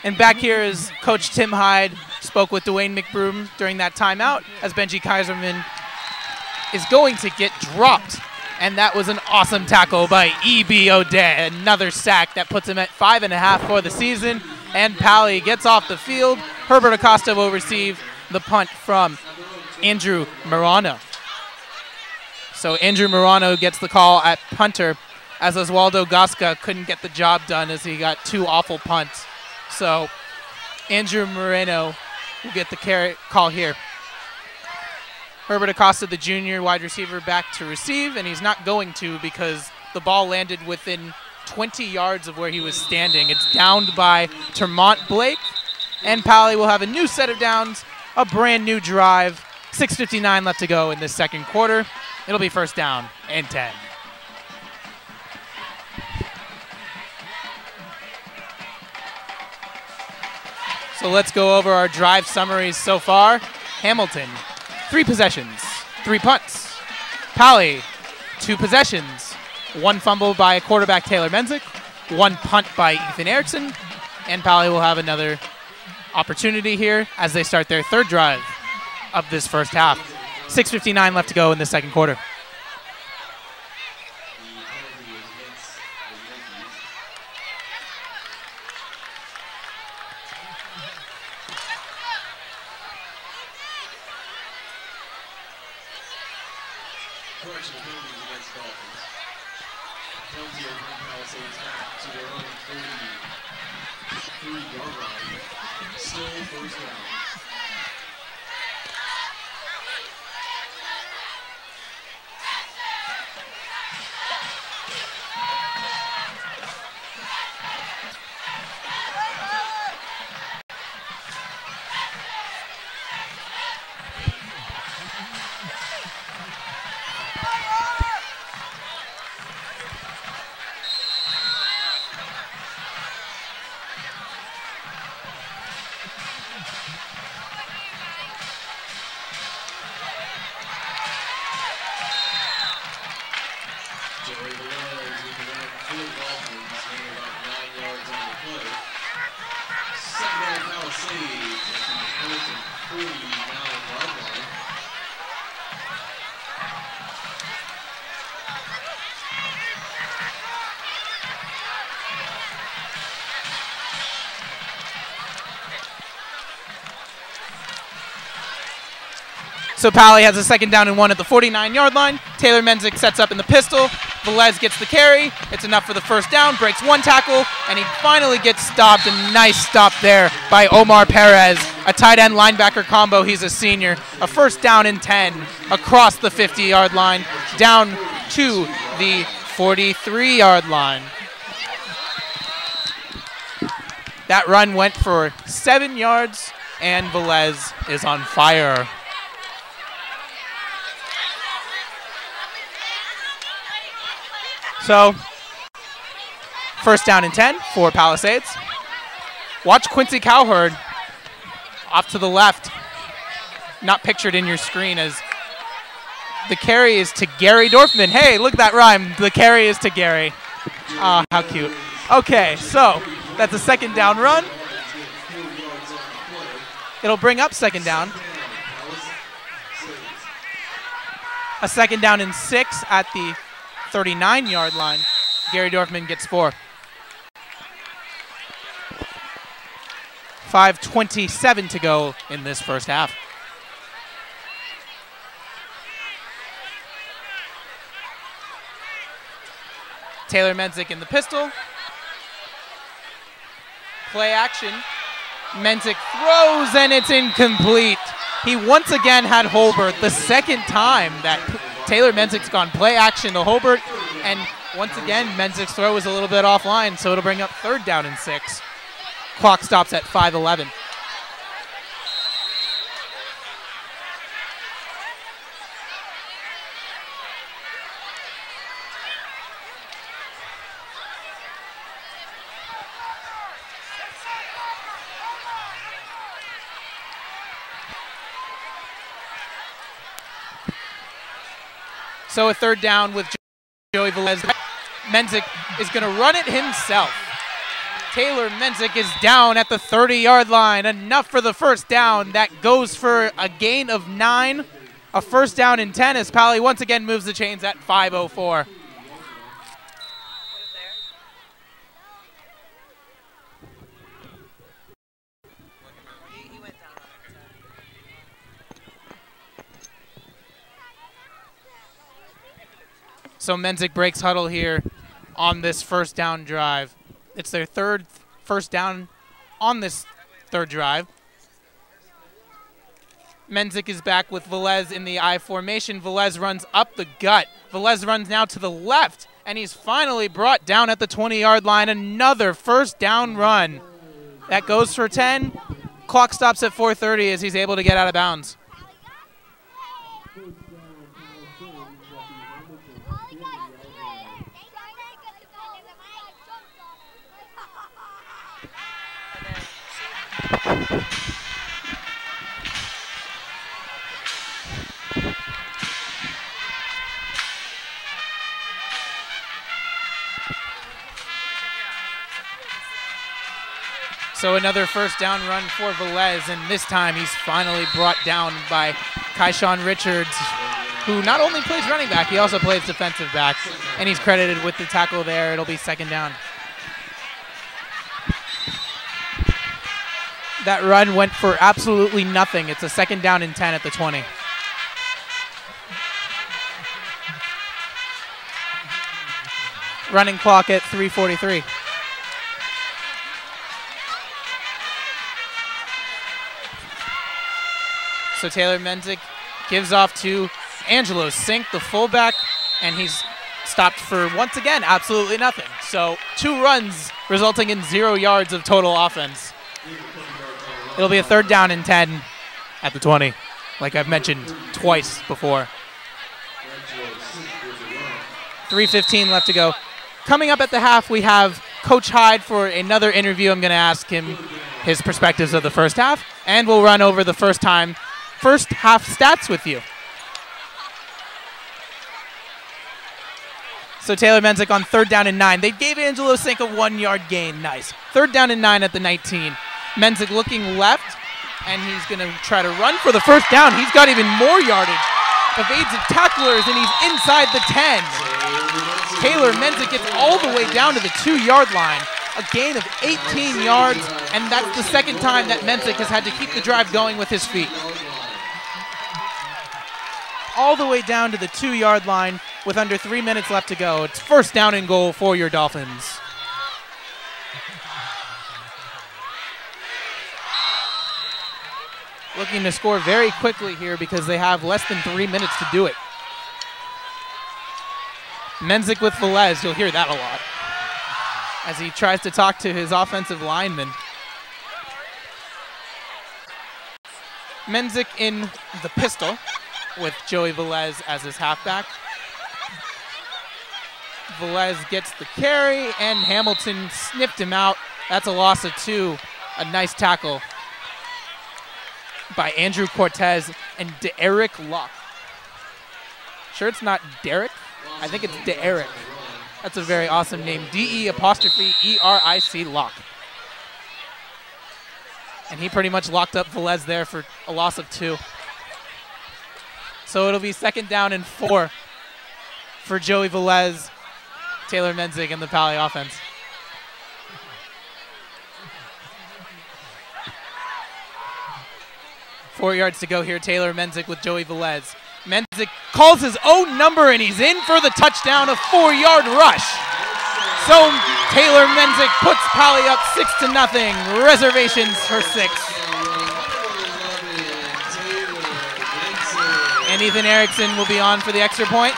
And back here is Coach Tim Hyde spoke with Dwayne McBroom during that timeout as Benji Kaiserman is going to get dropped. And that was an awesome tackle by E.B. O'Day. Another sack that puts him at 5.5 for the season. And Pally gets off the field. Herbert Acosta will receive the punt from Andrew Morano. So Andrew Morano gets the call at punter as Oswaldo Gasca couldn't get the job done as he got 2 awful punts. So Andrew Moreno will get the call here. Herbert Acosta, the junior wide receiver, back to receive, and he's not going to because the ball landed within 20 yards of where he was standing. It's downed by Termont Blake, and Pally will have a new set of downs, a brand new drive. 6:59 left to go in this second quarter. It'll be first down and 10. So let's go over our drive summaries so far. Hamilton, 3 possessions, 3 punts. Pally, 2 possessions, 1 fumble by quarterback Taylor Menzick, 1 punt by Ethan Erickson, and Pally will have another opportunity here as they start their third drive. of this first half. 6:59 left to go in the second quarter. Correctional penalties against Dolphins. Penalty will bring Palisades back to their own 33-yard line. Still first down. So Pally has a 2nd down and 1 at the 49-yard line. Taylor Menzick sets up in the pistol. Velez gets the carry. It's enough for the first down, breaks 1 tackle, and he finally gets stopped. A nice stop there by Omar Perez. A tight end linebacker combo. He's a senior. A 1st down and 10 across the 50-yard line, down to the 43-yard line. That run went for 7 yards, and Velez is on fire. So, 1st down and 10 for Palisades. Watch Quincy Cowherd off to the left, not pictured in your screen, as the carry is to Gary Dorfman. Hey, look at that rhyme. The carry is to Gary. Ah, how cute. Okay, so that's a 2nd down run. It'll bring up 2nd down. A 2nd down and 6 at the 39-yard line. Gary Dorfman gets 4. 5:27 to go in this first half. Taylor Menzick in the pistol. Play action. Menzick throws, and it's incomplete. He once again had Holbert, the 2nd time that Taylor Menzick's gone play action to Holbert, and once again, Menzick's throw was a little bit offline, so it'll bring up 3rd down and 6. Clock stops at 5:11. So a 3rd down with Joey Velez. Menzick is going to run it himself. Taylor Menzick is down at the 30-yard line. Enough for the 1st down. That goes for a gain of 9. A 1st down and 10 as Pally once again moves the chains at 5:04. So Menzick breaks huddle here on this 1st down drive. It's their 3rd 1st down on this 3rd drive. Menzick is back with Velez in the I formation. Velez runs up the gut. Velez runs now to the left, and he's finally brought down at the 20-yard line. Another 1st down run. That goes for 10. Clock stops at 4:30 as he's able to get out of bounds. So another first down run for Velez, and this time he's finally brought down by Kaishawn Richards, who not only plays running back, he also plays defensive back, and he's credited with the tackle there. It'll be second down. That run went for absolutely nothing. It's a second down and 10 at the 20. Running clock at 3:43. So Taylor Menzick gives off to Angelo Sink, the fullback, and he's stopped for, once again, absolutely nothing. So 2 runs resulting in 0 yards of total offense. It'll be a third down and 10 at the 20, like I've mentioned twice before. 3:15 left to go. Coming up at the half, we have Coach Hyde for another interview. I'm going to ask him his perspectives of the first half, and we'll run over the first half stats with you. So Taylor Menzick on third down and 9. They gave Angelo Sink a 1-yard gain. Nice. Third down and 9 at the 19. Menzick looking left, and he's going to try to run for the first down. He's got even more yardage. Evades the tacklers, and he's inside the 10. Taylor Menzick gets all the way down to the 2-yard line. A gain of 18 yards, and that's the second time that Menzick has had to keep the drive going with his feet. All the way down to the 2-yard line with under 3 minutes left to go. It's first down and goal for your Dolphins. Looking to score very quickly here because they have less than 3 minutes to do it. Menzick with Velez, you'll hear that a lot as he tries to talk to his offensive lineman. Menzick in the pistol with Joey Velez as his halfback. Velez gets the carry, and Hamilton snipped him out. That's a loss of 2. A nice tackle by Andrew Cortez and Derek Locke. Sure it's not Derek? I think it's Derek. That's a very awesome name. D-E-apostrophe-E-R-I-C Locke. And he pretty much locked up Velez there for a loss of 2. So it'll be second down and 4 for Joey Velez, Taylor Menzick, and the Pali offense. Four yards to go here. Taylor Menzick with Joey Velez. Menzick calls his own number, and he's in for the touchdown, a 4-yard rush. So Taylor Menzick puts Pali up 6-0. Reservations for 6. And Ethan Erickson will be on for the extra point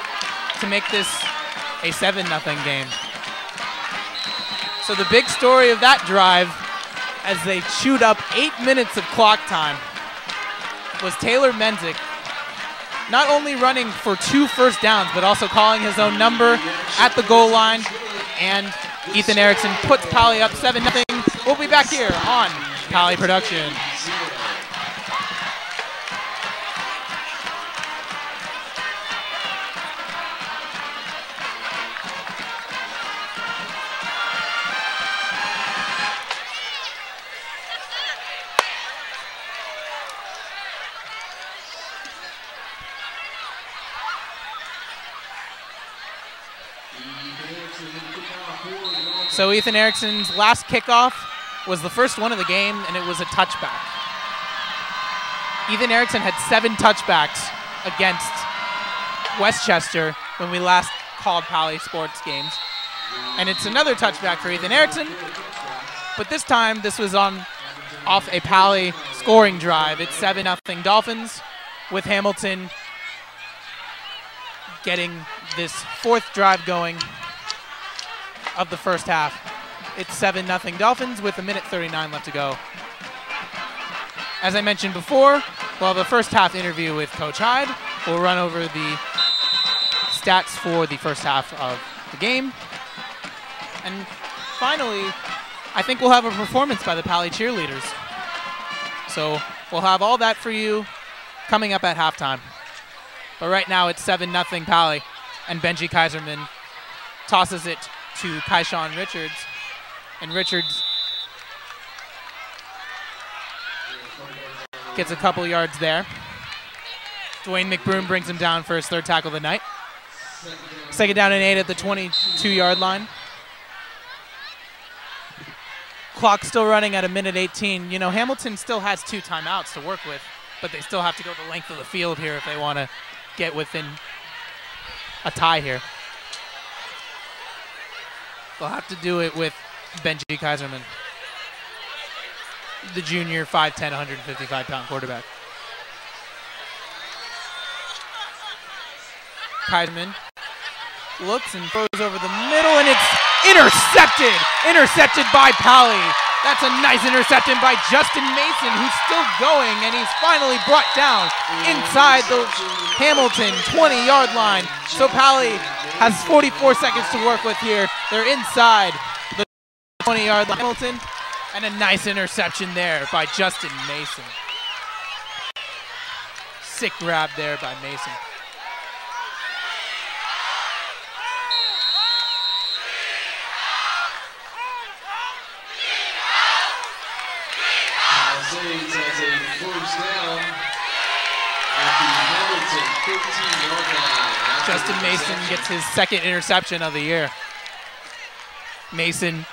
to make this a 7-0 game. So the big story of that drive, as they chewed up 8 minutes of clock time, was Taylor Menzick not only running for 2 first downs, but also calling his own number at the goal line. And Ethan Erickson puts Pali up 7-0. We'll be back here on Pali Productions. So Ethan Erickson's last kickoff was the first one of the game, and it was a touchback. Ethan Erickson had 7 touchbacks against Westchester when we last called Pali sports games. And it's another touchback for Ethan Erickson, but this time this was off a Pali scoring drive. It's 7-0 Dolphins, with Hamilton getting this 4th drive going of the first half. It's 7-0 Dolphins with 1:39 left to go. As I mentioned before, we'll have a first half interview with Coach Hyde. We'll run over the stats for the first half of the game. And finally, I think we'll have a performance by the Pali cheerleaders. So we'll have all that for you coming up at halftime. But right now it's 7-0 Pali, and Benji Kaiserman tosses it to Kaishawn Richards, and Richards gets a couple yards there. Dwayne McBroom brings him down for his 3rd tackle of the night. 2nd down and 8 at the 22-yard line. Clock still running at 1:18. You know, Hamilton still has 2 timeouts to work with, but they still have to go the length of the field here if they want to get within a tie here. They'll have to do it with Benji Kaiserman, the junior 5'10", 155-pound quarterback. Kaiserman looks and throws over the middle, and it's intercepted! Intercepted by Pally. That's a nice interception by Justin Mason, who's still going, and he's finally brought down inside the Hamilton 20-yard line. So Pally has 44 seconds to work with here. They're inside the 20-yard line. Hamilton, and a nice interception there by Justin Mason. Sick grab there by Mason. Palisades has a 1st down at the Hamilton 15-yard line. Justin Mason gets his 2nd interception of the year. Mason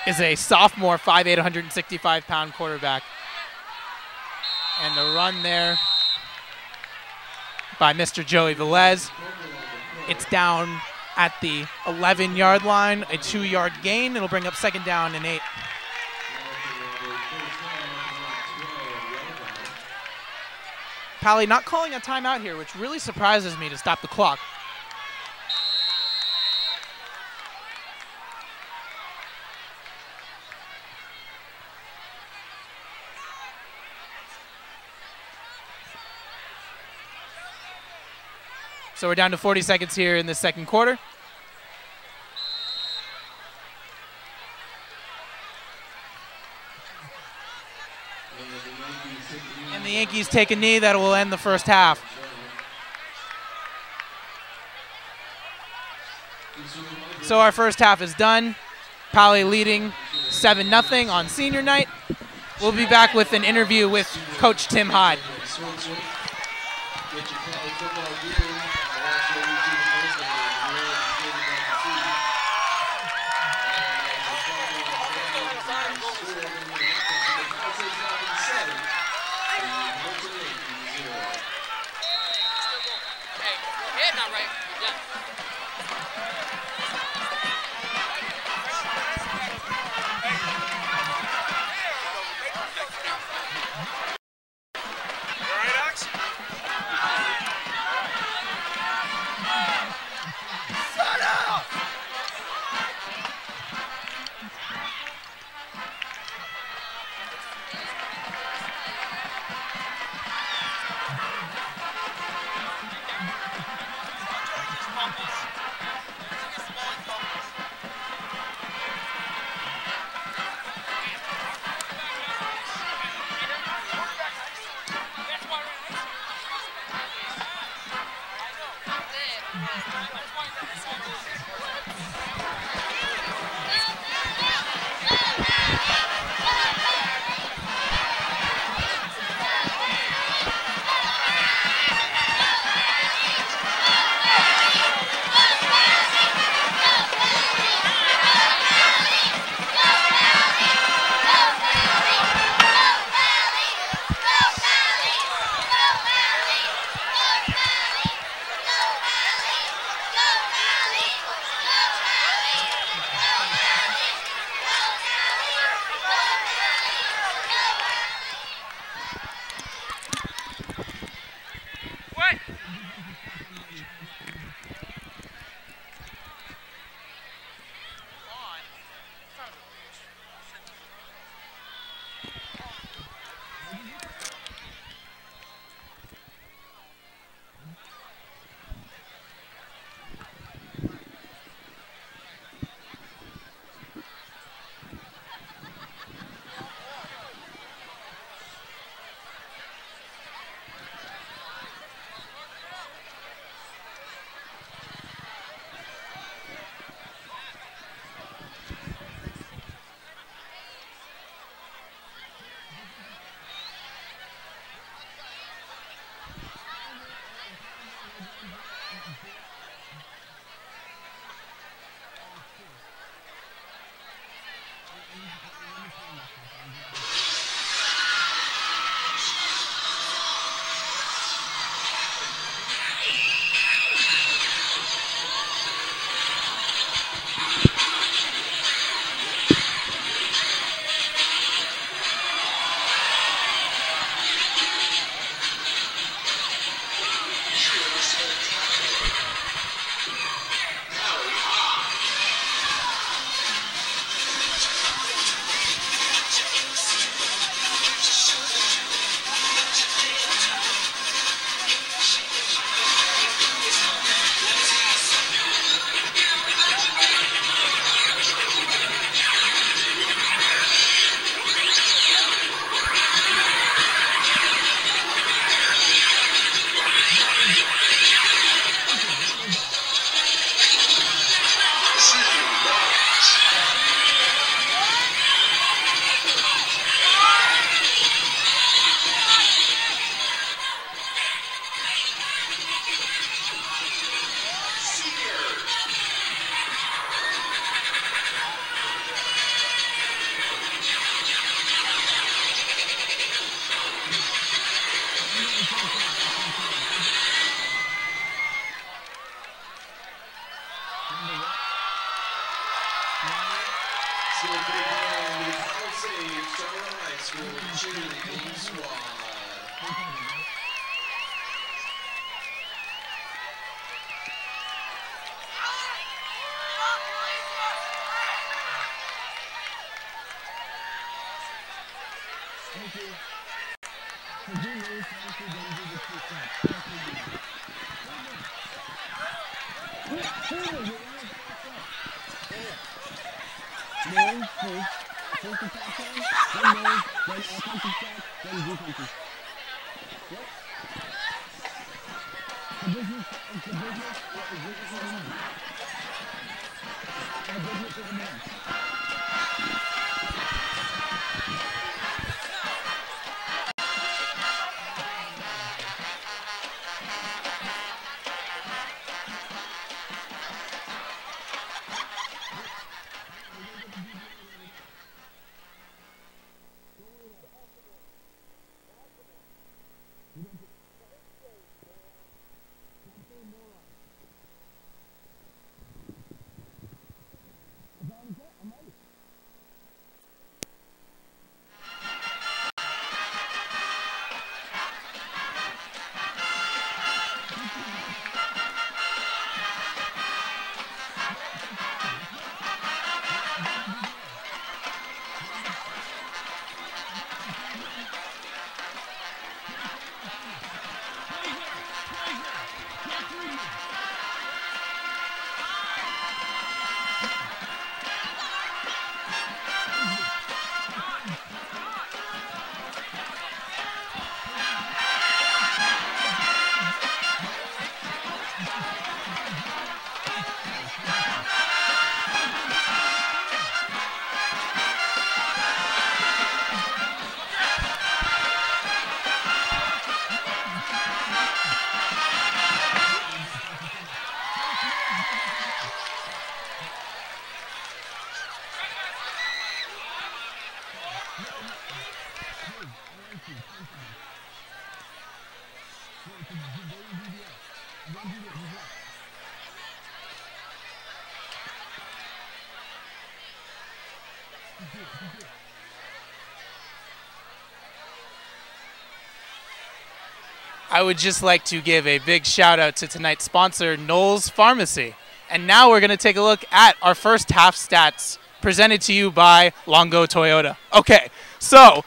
is a sophomore, 5'8", 165-pound quarterback. And the run there by Mr. Joey Velez. It's down at the 11-yard line, a 2-yard gain. It'll bring up 2nd down and 8. Pally not calling a timeout here, which really surprises me to stop the clock. So we're down to 40 seconds here in the 2nd quarter. And the Yankees take a knee that will end the 1st half. So our 1st half is done. Pally leading 7-0 on senior night. We'll be back with an interview with Coach Tim Hyde. High School cheerleading squad. I would just like to give a big shout out to tonight's sponsor, Knoll's Pharmacy. And now we're going to take a look at our first half stats presented to you by Longo Toyota. Okay, so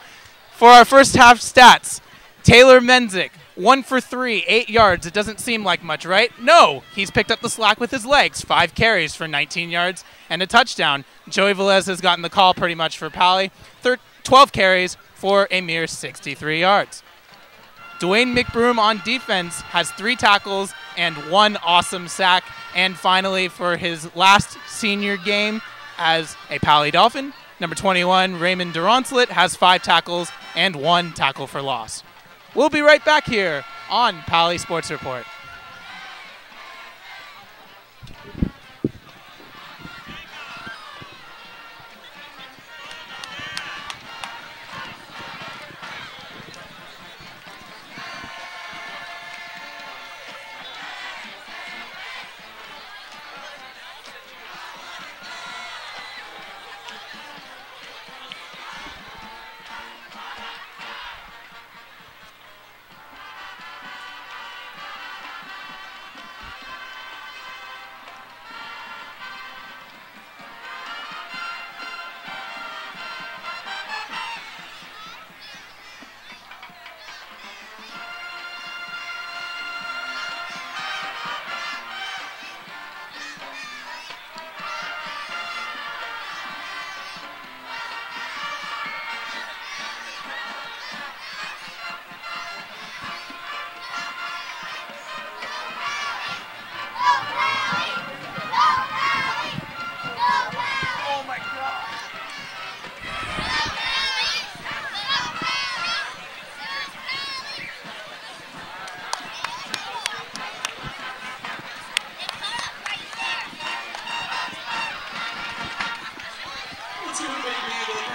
for our first half stats, Taylor Menzick, 1 for 3, 8 yards. It doesn't seem like much, right? No, he's picked up the slack with his legs. 5 carries for 19 yards and a touchdown. Joey Velez has gotten the call pretty much for Pally. 12 carries for a mere 63 yards. Dwayne McBroom on defense has 3 tackles and 1 awesome sack. And finally, for his last senior game as a Pally Dolphin, number 21, Raymond Duronslet, has 5 tackles and 1 tackle for loss. We'll be right back here on Pally Sports Report.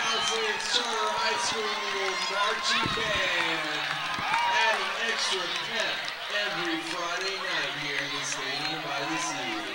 Palisades Charter High School marching band, adding extra pep every Friday night here in the stadium by the sea.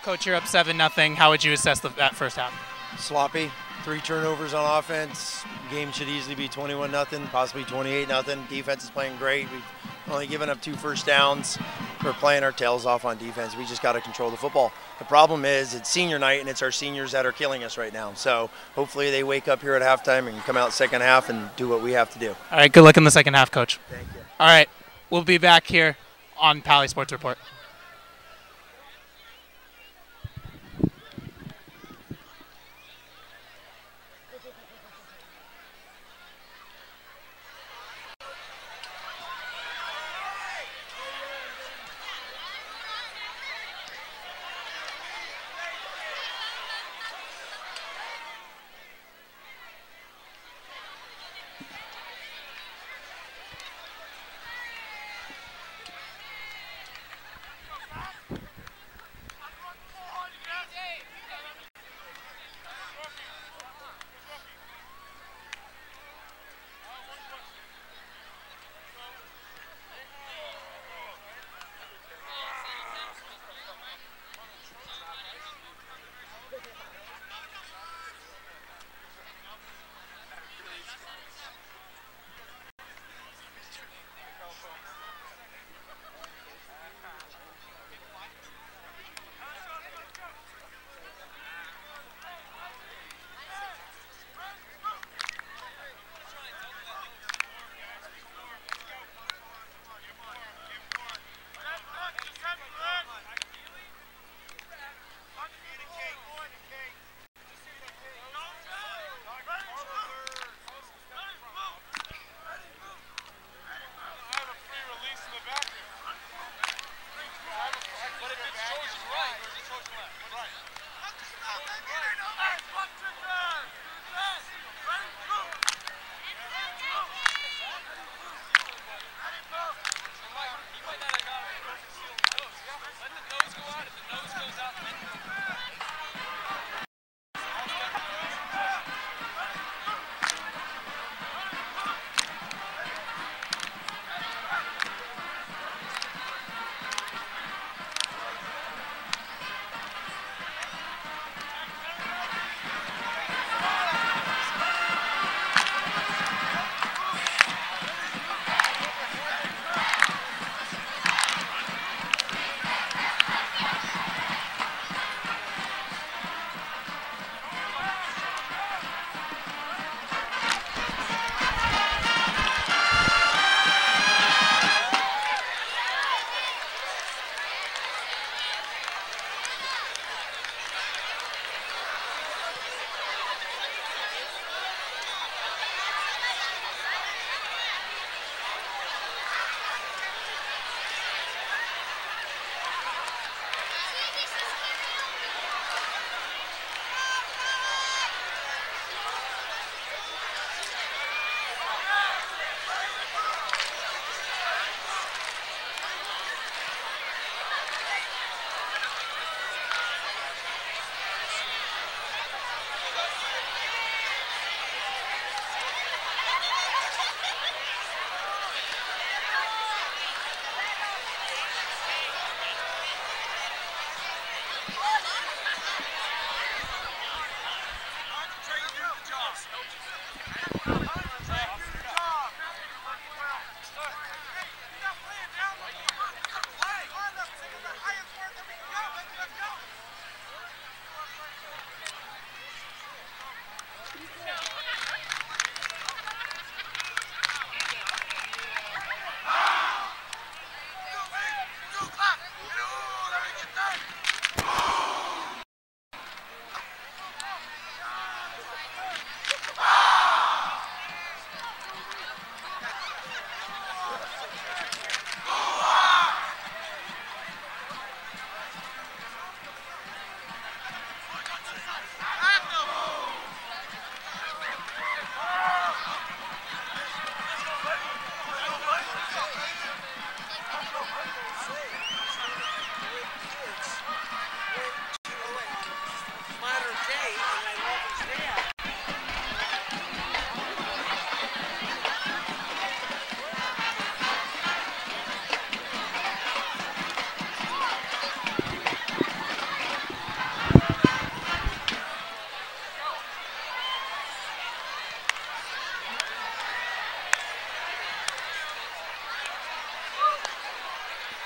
Coach, you're up 7-0. How would you assess that first half? Sloppy. 3 turnovers on offense. Game should easily be 21-0, possibly 28-0. Defense is playing great. We've only given up 2 first downs. We're playing our tails off on defense. We just got to control the football. The problem is it's senior night, and it's our seniors that are killing us right now. So hopefully they wake up here at halftime and come out second half and do what we have to do. All right, good luck in the second half, Coach. Thank you. All right, we'll be back here on Pally Sports Report.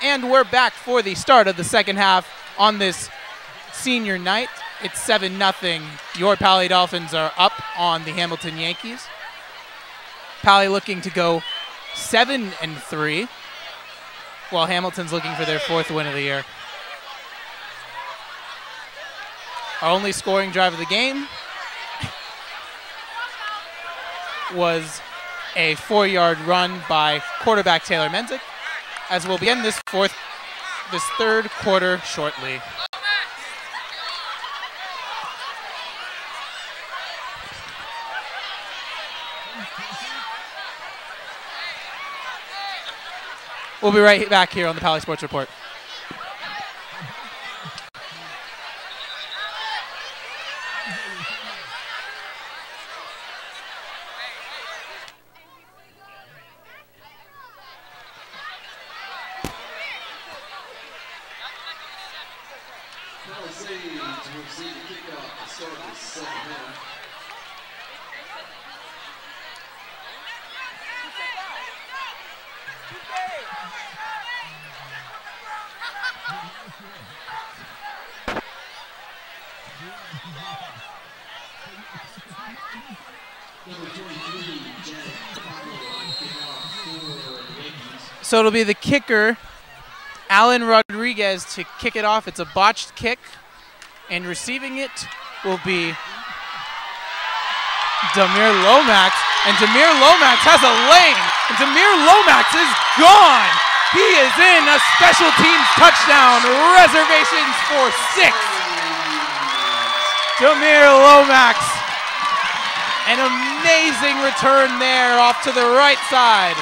And we're back for the start of the second half on this senior night. It's 7-0. Your Pali Dolphins are up on the Hamilton Yankees. Pali looking to go 7-3, while Hamilton's looking for their 4th win of the year. Our only scoring drive of the game was a 4-yard run by quarterback Taylor Menzick, as we'll begin this third quarter shortly. We'll be right back here on the Pali Sports Report. Palisades will receive the kickoff to start the second half. So it'll be the kicker, Alan Rodriguez, to kick it off. It's a botched kick, and receiving it will be Demir Lomax. And Demir Lomax has a lane, and Demir Lomax is gone. He is in a special teams touchdown. Reservations for 6. Demir Lomax. An amazing return there off to the right side.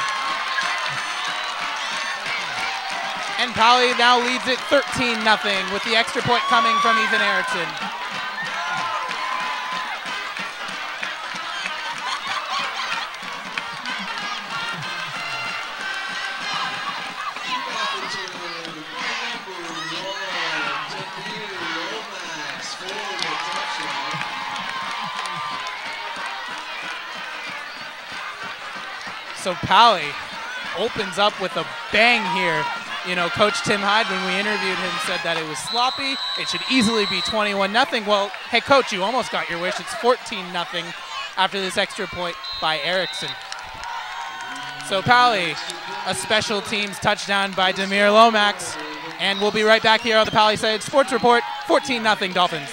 And Pali now leads it 13-0 with the extra point coming from Ethan Erickson. So Pali opens up with a bang here. You know, Coach Tim Hyde, when we interviewed him, said that it was sloppy. It should easily be 21-0. Well, hey, Coach, you almost got your wish. It's 14-0 after this extra point by Erickson. So Pali, a special teams touchdown by Demir Lomax. And we'll be right back here on the Palisades Sports Report. 14-0 Dolphins.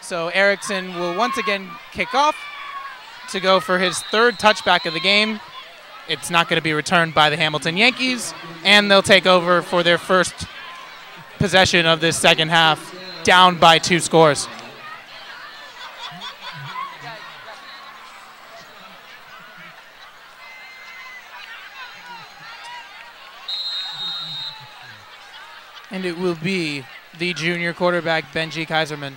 So Erickson will once again kick off to go for his 3rd touchback of the game. It's not going to be returned by the Hamilton Yankees, and they'll take over for their first possession of this second half, down by 2 scores. And it will be the junior quarterback, Benji Kaiserman,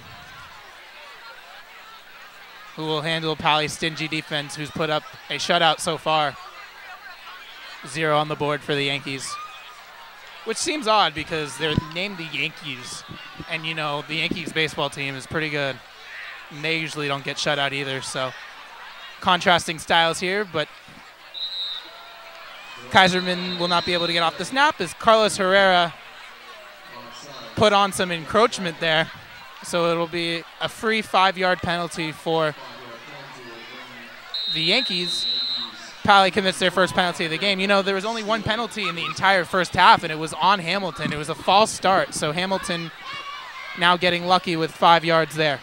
who will handle Pali's stingy defense, who's put up a shutout so far. 0 on the board for the Yankees, which seems odd because they're named the Yankees. And, you know, the Yankees baseball team is pretty good. And they usually don't get shut out either, so contrasting styles here, but Kaiserman will not be able to get off the snap as Carlos Herrera put on some encroachment there. So it'll be a free 5-yard penalty for the Yankees. Pali commits their first penalty of the game. You know, there was only 1 penalty in the entire first half, and it was on Hamilton. It was a false start, so Hamilton now getting lucky with 5 yards there.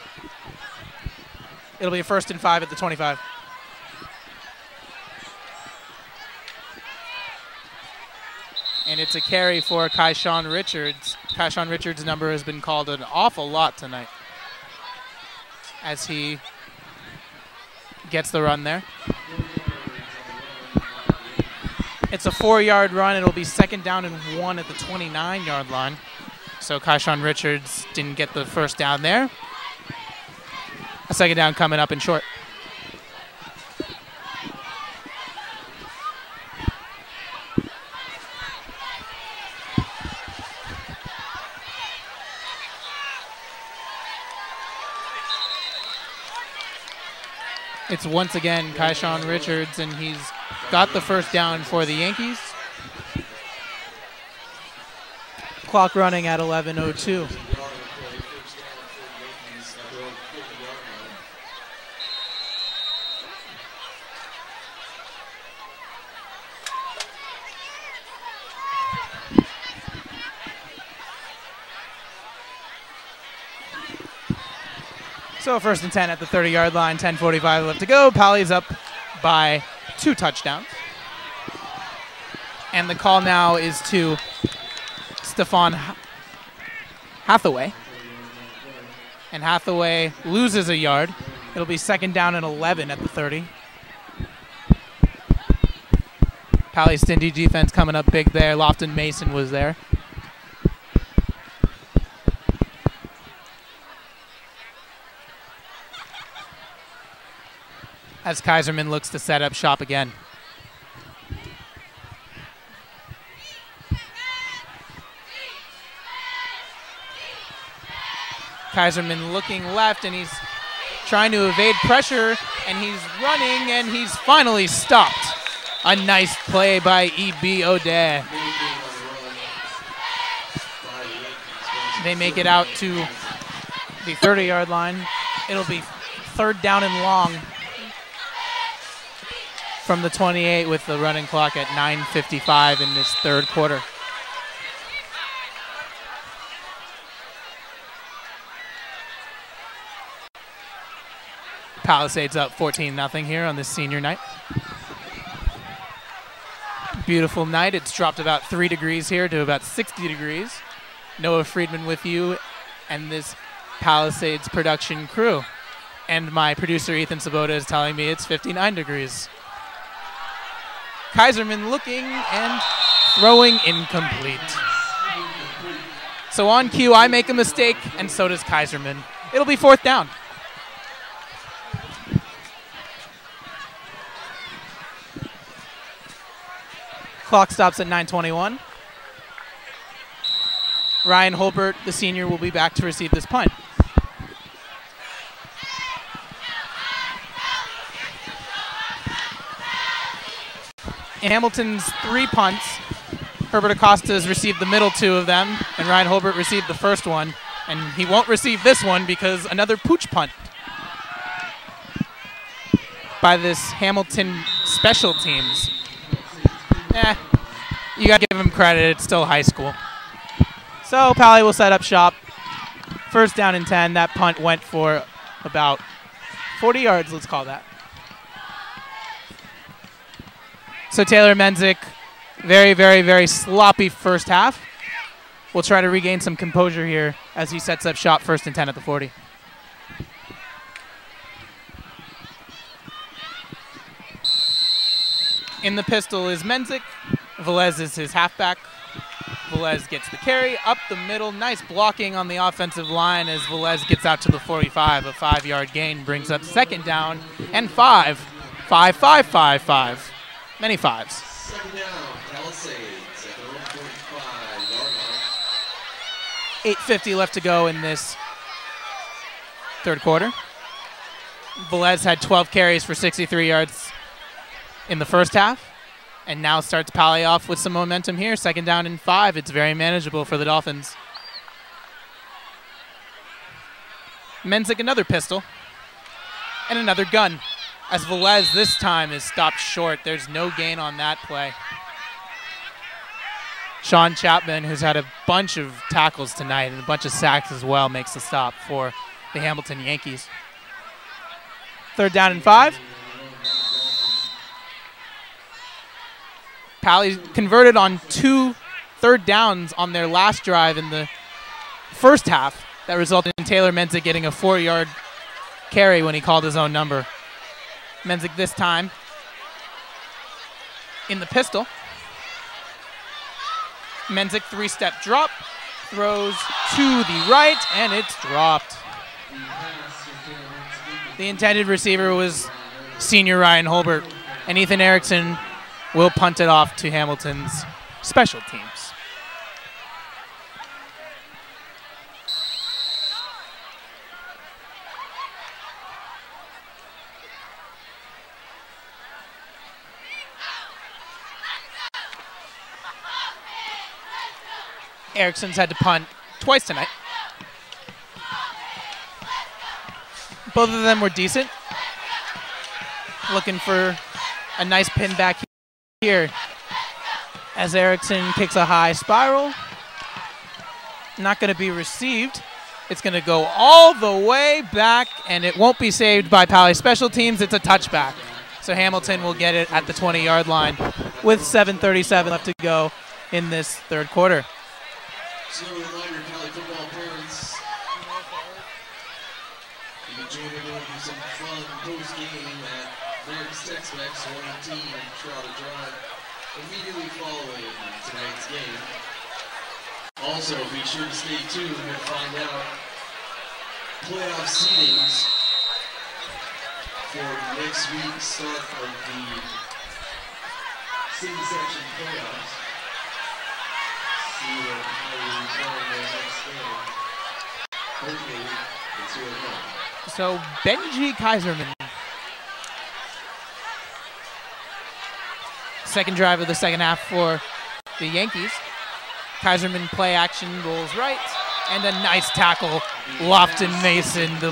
It'll be a 1st and 5 at the 25. And it's a carry for Kaishawn Richards. Kaishawn Richards' number has been called an awful lot tonight. as he gets the run there. It's a 4-yard run. It'll be 2nd down and 1 at the 29-yard line. So Kaishan Richards didn't get the first down there. A 2nd down coming up in short. It's once again Kaishan Richards, and he's got the first down for the Yankees. Clock running at 11:02. So 1st and 10 at the 30-yard line, 10:45 left to go. Pally's up by 2 touchdowns. And the call now is to Stefan Hathaway. And Hathaway loses a yard. It'll be 2nd down and 11 at the 30. Pally's Stindy defense coming up big there. Lofton Mason was there. As Kaiserman looks to set up shop again. Kaiserman looking left, and he's trying to evade pressure, and he's running, and he's finally stopped. A nice play by E.B. O'Day. They make it out to the 30-yard line. It'll be 3rd down and long from the 28 with the running clock at 9:55 in this 3rd quarter. Palisades up 14-0 here on this senior night. Beautiful night. It's dropped about 3 degrees here to about 60 degrees. Noah Friedman with you and this Palisades production crew. And my producer Ethan Sabota is telling me it's 59 degrees. Kaiserman looking and throwing incomplete. So on cue, I make a mistake, and so does Kaiserman. It'll be 4th down. Clock stops at 9:21. Ryan Holbert, the senior, will be back to receive this punt. In Hamilton's 3 punts, Herbert Acosta has received the middle 2 of them, and Ryan Holbert received the first one. And he won't receive this one because another pooch punt by this Hamilton special teams. You got to give him credit. It's still high school. So Pally will set up shop. 1st down and 10. That punt went for about 40 yards, let's call that. So Taylor Menzick, very, very, very sloppy first half. We'll try to regain some composure here as he sets up shop 1st and 10 at the 40. In the pistol is Menzick. Velez is his halfback. Velez gets the carry up the middle. Nice blocking on the offensive line as Velez gets out to the 45. A 5-yard gain brings up 2nd down and 5. 5, 5, 5, 5. Many 5s. 2nd down, Palisades at the 145-yard line. 8:50 left to go in this 3rd quarter. Velez had 12 carries for 63 yards in the first half, and now starts Pally off with some momentum here. 2nd down and 5. It's very manageable for the Dolphins. Menzick another pistol and another gun. As Velez this time is stopped short. There's no gain on that play. Sean Chapman, who's had a bunch of tackles tonight and a bunch of sacks as well, makes the stop for the Hamilton Yankees. 3rd down and 5. Pally converted on 2 third downs on their last drive in the first half. That resulted in Taylor Menzick getting a 4-yard carry when he called his own number. Menzik this time in the pistol. Menzik three-step drop, throws to the right, and it's dropped. The intended receiver was senior Ryan Holbert, and Ethan Erickson will punt it off to Hamilton's special teams. Erickson's had to punt twice tonight. Both of them were decent. Looking for a nice pin back here as Erickson kicks a high spiral. Not going to be received. It's going to go all the way back, and it won't be saved by Pali special teams. It's a touchback. So Hamilton will get it at the 20-yard line with 7:37 left to go in this third quarter. So a reminder, Pali football parents, you can join everyone for some fun post-game at Merrick's Tex-Mex 118 Trotter Drive immediately following tonight's game. Also, be sure to stay tuned and find out playoff seedings for next week's start of the city section playoffs. See what how we play their next game. Hopefully, it's your home. So Benji Kaiserman. Second drive of the second half for the Yankees. Kaiserman play action rolls right, and a nice tackle. Lofton Mason, the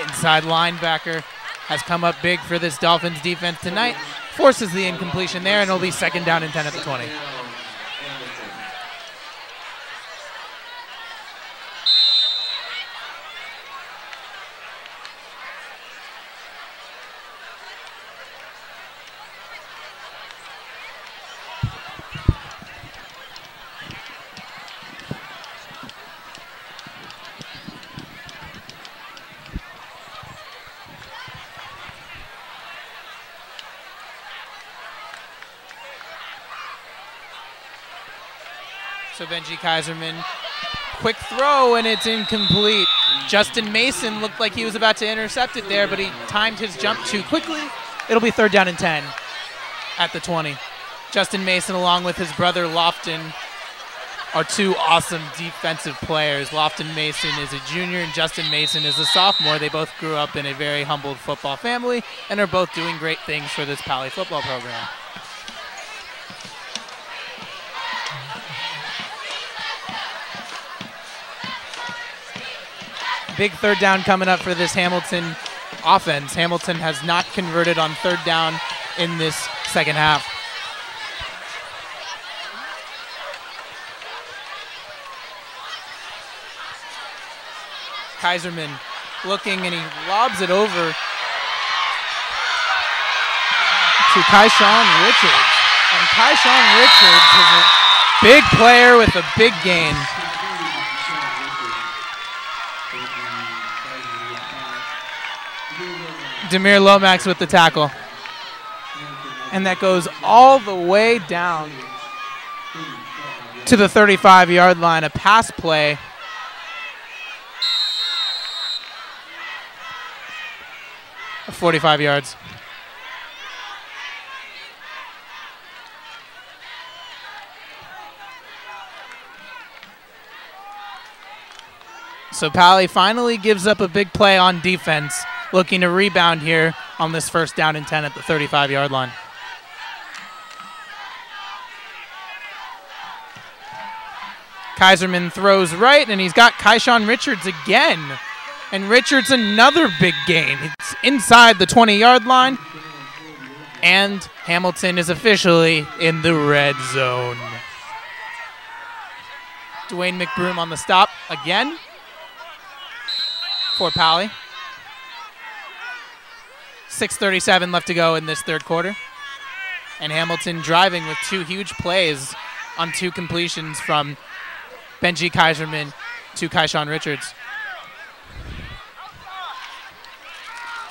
inside linebacker, has come up big for this Dolphins defense tonight. Forces the incompletion there, and it'll be second down and 10 at the 20. So Benji Kaiserman, quick throw, and it's incomplete. Justin Mason looked like he was about to intercept it there, but he timed his jump too quickly. It'll be third down and 10 at the 20. Justin Mason, along with his brother Lofton, are two awesome defensive players. Lofton Mason is a junior and Justin Mason is a sophomore. They both grew up in a very humbled football family and are both doing great things for this Pali football program. Big third down coming up for this Hamilton offense. Hamilton has not converted on third down in this second half. Kaiserman looking, and he lobs it over to Kaishawn Richards. And Kaishawn Richards is a big player with a big gain. Demir Lomax with the tackle. And that goes all the way down to the 35-yard line, a pass play. Of 45 yards. So Pali finally gives up a big play on defense, looking to rebound here on this first down and 10 at the 35-yard line. Kaiserman throws right, and he's got Kaishawn Richards again. And Richards another big gain. It's inside the 20-yard line. And Hamilton is officially in the red zone. Dwayne McBroom on the stop again for Pali. 6:37 left to go in this third quarter. And Hamilton driving with two huge plays on two completions from Benji Kaiserman to Kaishawn Richards.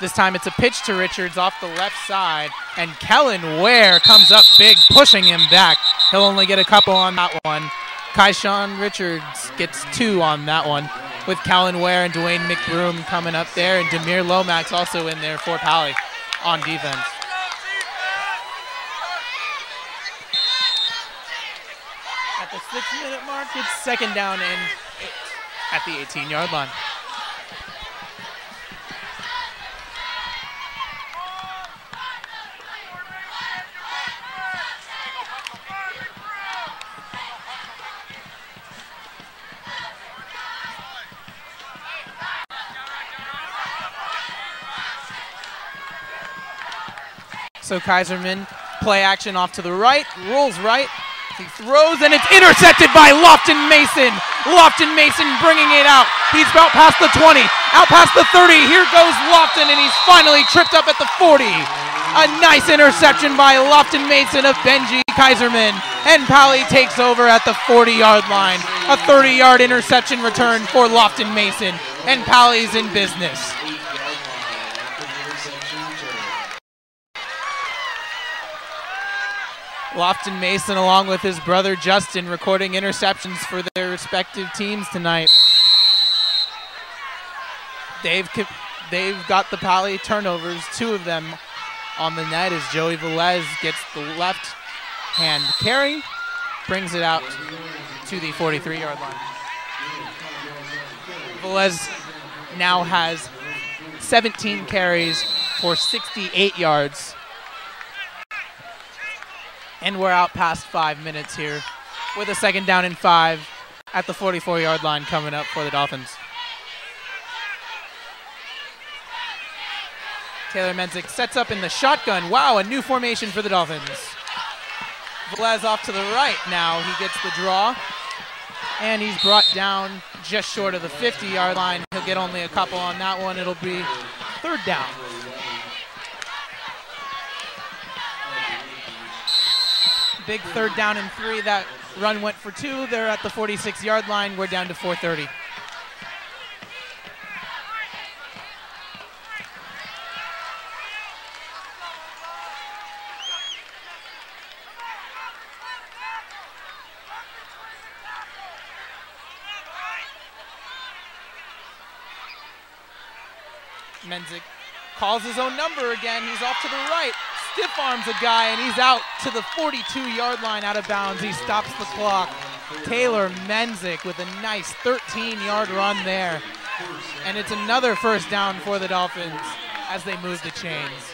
This time it's a pitch to Richards off the left side, and Kellen Ware comes up big, pushing him back. He'll only get a couple on that one. Kaishan Richards gets 2 on that one, with Kellen Ware and Dwayne McBroom coming up there, and Demir Lomax also in there for Pali on defense. At the 6-minute mark, it's 2nd down and 8 at the 18-yard line. So Kaiserman, play action off to the right, rolls right, he throws, and it's intercepted by Lofton Mason. Lofton Mason bringing it out. He's out past the 20, out past the 30. Here goes Lofton, and he's finally tripped up at the 40. A nice interception by Lofton Mason of Benji Kaiserman, and Pali takes over at the 40-yard line. A 30-yard interception return for Lofton Mason, and Pali's in business. Lofton Mason, along with his brother Justin, recording interceptions for their respective teams tonight. They've got the Pali turnovers, 2 of them on the net as Joey Velez gets the left hand carry, brings it out to the 43-yard line. Velez now has 17 carries for 68 yards. And we're out past 5 minutes here with a 2nd down and 5 at the 44-yard line coming up for the Dolphins. Taylor Menzick sets up in the shotgun. Wow, a new formation for the Dolphins. Velez off to the right now. He gets the draw, and he's brought down just short of the 50-yard line. He'll get only a couple on that one. It'll be 3rd down. Big 3rd down and 3. That run went for 2. They're at the 46-yard line. We're down to 4:30. Menzick calls his own number again. He's off to the right. Stiff arms a guy, and he's out to the 42-yard line out of bounds. He stops the clock. Taylor Menzick with a nice 13-yard run there. And it's another 1st down for the Dolphins as they move the chains.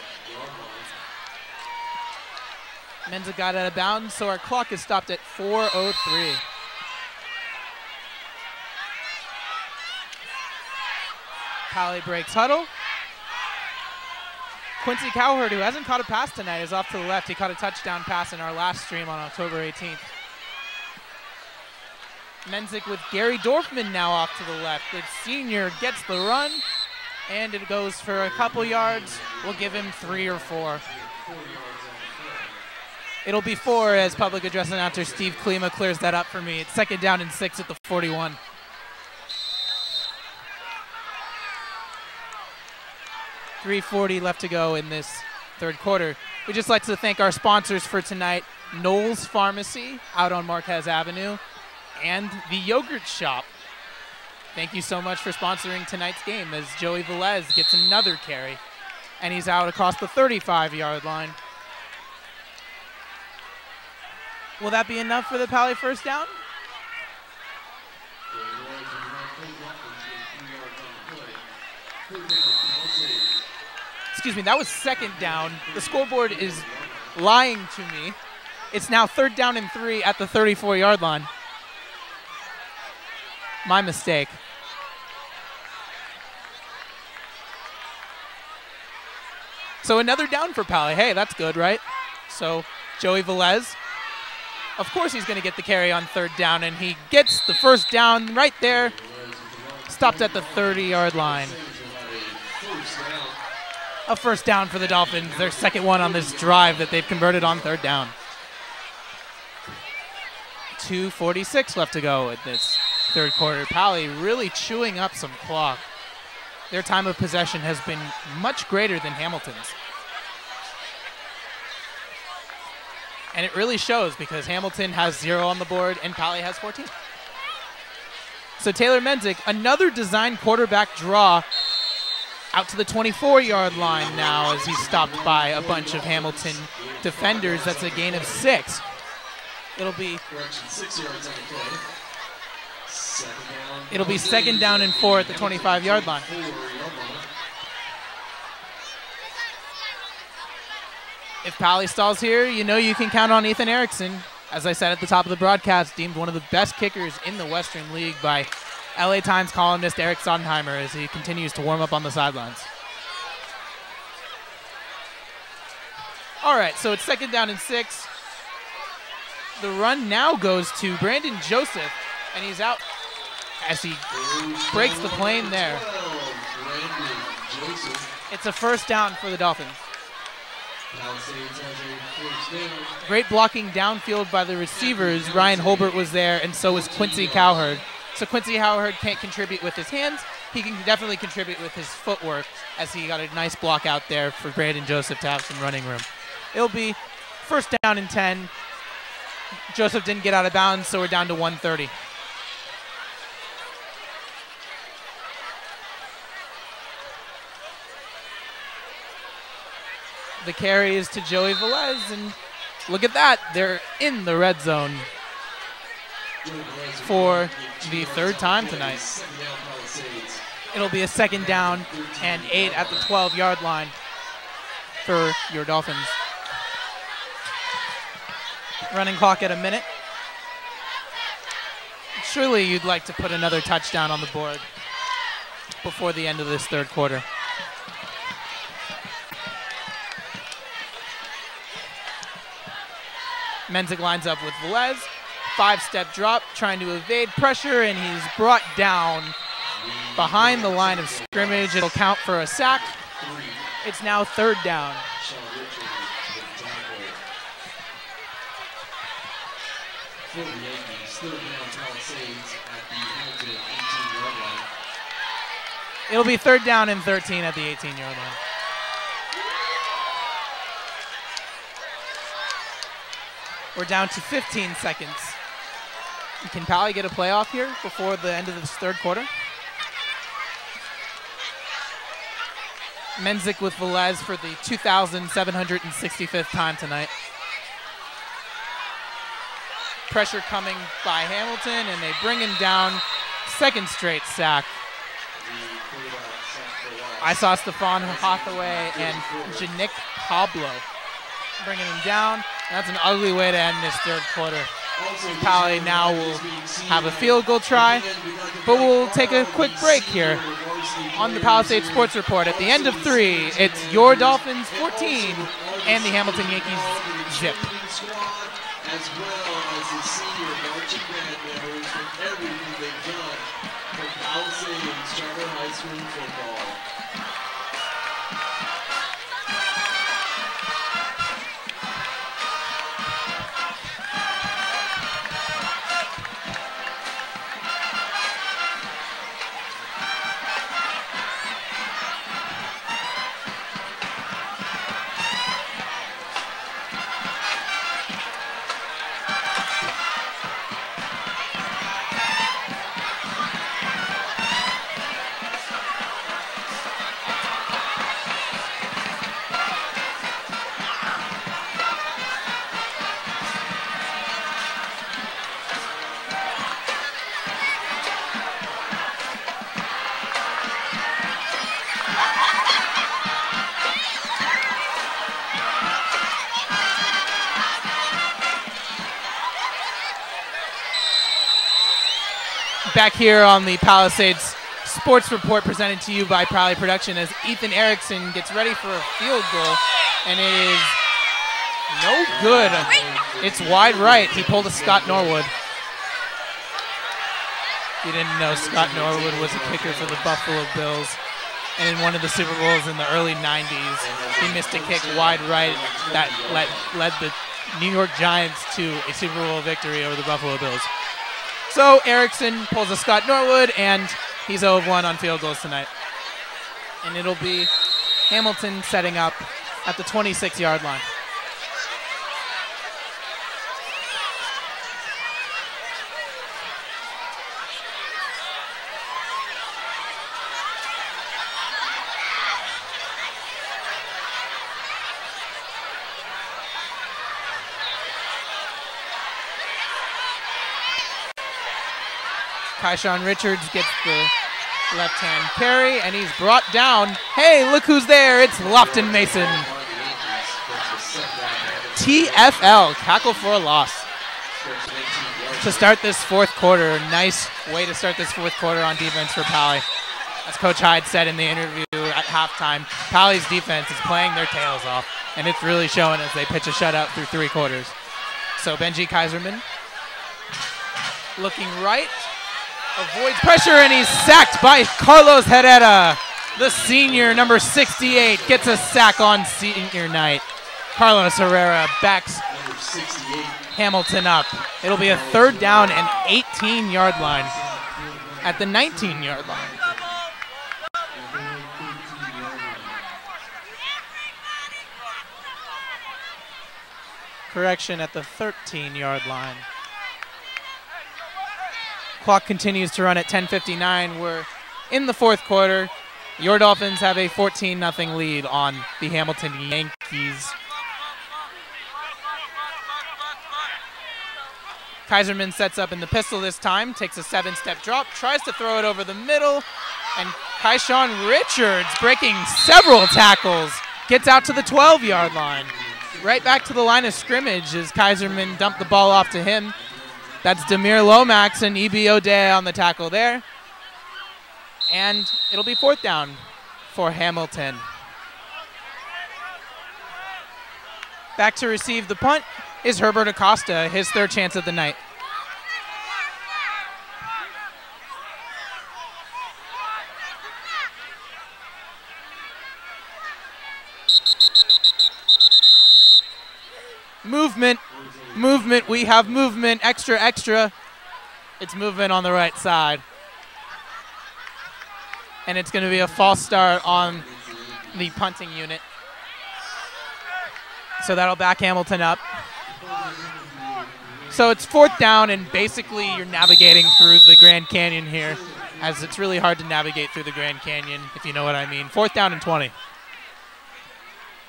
Menzick got out of bounds, so our clock is stopped at 4:03. Pali breaks huddle. Quincy Cowherd, who hasn't caught a pass tonight, is off to the left. He caught a touchdown pass in our last stream on October 18th. Menzick with Gary Dorfman now off to the left. The senior gets the run, and it goes for a couple yards. We'll give him 3 or 4. It'll be 4 as public address announcer Steve Klima clears that up for me. It's 2nd down and 6 at the 41. .340 left to go in this 3rd quarter. We'd just like to thank our sponsors for tonight, Knowles Pharmacy out on Marquez Avenue, and the Yogurt Shop. Thank you so much for sponsoring tonight's game as Joey Velez gets another carry, and he's out across the 35-yard line. Will that be enough for the Pali 1st down? Excuse me, that was 2nd down. The scoreboard is lying to me. It's now 3rd down and 3 at the 34-yard line. My mistake. So another down for Pali. Hey, that's good, right? So Joey Velez, of course he's going to get the carry on 3rd down, and he gets the 1st down right there. Stopped at the 30-yard line. A 1st down for the Dolphins, their 2nd one on this drive that they've converted on 3rd down. 2:46 left to go in this 3rd quarter. Pali really chewing up some clock. their time of possession has been much greater than Hamilton's. And it really shows because Hamilton has 0 on the board and Pali has 14. So Taylor Menzick, another design quarterback draw out to the 24-yard line now as he's stopped by a bunch of Hamilton defenders. That's a gain of 6. It'll be 2nd down and 4 at the 25-yard line. If Pali stalls here, you know you can count on Ethan Erickson. As I said at the top of the broadcast, deemed one of the best kickers in the Western League by LA Times columnist Eric Sondenheimer as he continues to warm up on the sidelines. All right, so it's 2nd down and 6. The run now goes to Brandon Joseph, and he's out as he breaks the plane there. It's a 1st down for the Dolphins. Great blocking downfield by the receivers. Ryan Holbert was there, and so was Quincy Cowherd. So Quincy Cowherd can't contribute with his hands. He can definitely contribute with his footwork as he got a nice block out there for Brandon Joseph to have some running room. It'll be 1st down and 10. Joseph didn't get out of bounds, so we're down to 130. The carry is to Joey Velez, and look at that. They're in the red zone for the 3rd time tonight. It'll be a 2nd down and 8 at the 12-yard line for your Dolphins. Running clock at a minute. Surely you'd like to put another touchdown on the board before the end of this 3rd quarter. Menzick lines up with Velez. 5-step drop, trying to evade pressure, and he's brought down behind the line of scrimmage. It'll count for a sack. It's now 3rd down. It'll be 3rd down and 13 at the 18-yard line. We're down to 15 seconds. Can Pali get a playoff here before the end of this 3rd quarter? Menzick with Velez for the 2,765th time tonight. Pressure coming by Hamilton, and they bring him down. 2nd straight sack. I saw Stephon Hathaway and Janik Pablo bringing him down. That's an ugly way to end this 3rd quarter. Pali now will have a field goal try, but we'll take a quick break here on the Palisades Sports Report. At the end of 3, it's your Dolphins 14 and the Hamilton Yankees 0. As well as the senior marching band members for everything they've done for Palisades Charter High School football. Back here on the Palisades Sports Report presented to you by Prowley Production as Ethan Erickson gets ready for a field goal, and it is no good. It's wide right. He pulled a Scott Norwood. You didn't know Scott Norwood was a kicker for the Buffalo Bills, and in one of the Super Bowls in the early 90s, he missed a kick wide right that led the New York Giants to a Super Bowl victory over the Buffalo Bills. So Erickson pulls a Scott Norwood, and he's 0 of 1 on field goals tonight. And it'll be Hamilton setting up at the 26-yard line. Kyshawn Richards gets the left-hand carry, and he's brought down. Hey, look who's there. It's Lofton Mason. TFL, tackle for a loss. To start this fourth quarter, nice way to start this fourth quarter on defense for Pali. As Coach Hyde said in the interview at halftime, Pali's defense is playing their tails off, and it's really showing as they pitch a shutout through 3 quarters. So Benji Kaiserman looking right, avoids pressure, and he's sacked by Carlos Herrera. The senior, number 68, gets a sack on senior night. Carlos Herrera backs Hamilton up. It'll be a 3rd down and 18-yard line at the 19-yard line. Correction, at the 13-yard line. Clock continues to run at 10:59. We're in the fourth quarter. Your Dolphins have a 14-0 lead on the Hamilton Yankees. Kaiserman sets up in the pistol this time, takes a 7-step drop, tries to throw it over the middle, and Kyshawn Richards, breaking several tackles, gets out to the 12-yard line. Right back to the line of scrimmage as Kaiserman dumped the ball off to him. That's Demir Lomax and E.B. O'Day on the tackle there. And it'll be 4th down for Hamilton. Back to receive the punt is Herbert Acosta, his 3rd chance of the night. Movement, we have movement, extra. It's movement on the right side. And it's going to be a false start on the punting unit. So that'll back Hamilton up. So it's 4th down, and basically you're navigating through the Grand Canyon here, as it's really hard to navigate through the Grand Canyon, if you know what I mean. 4th down and 20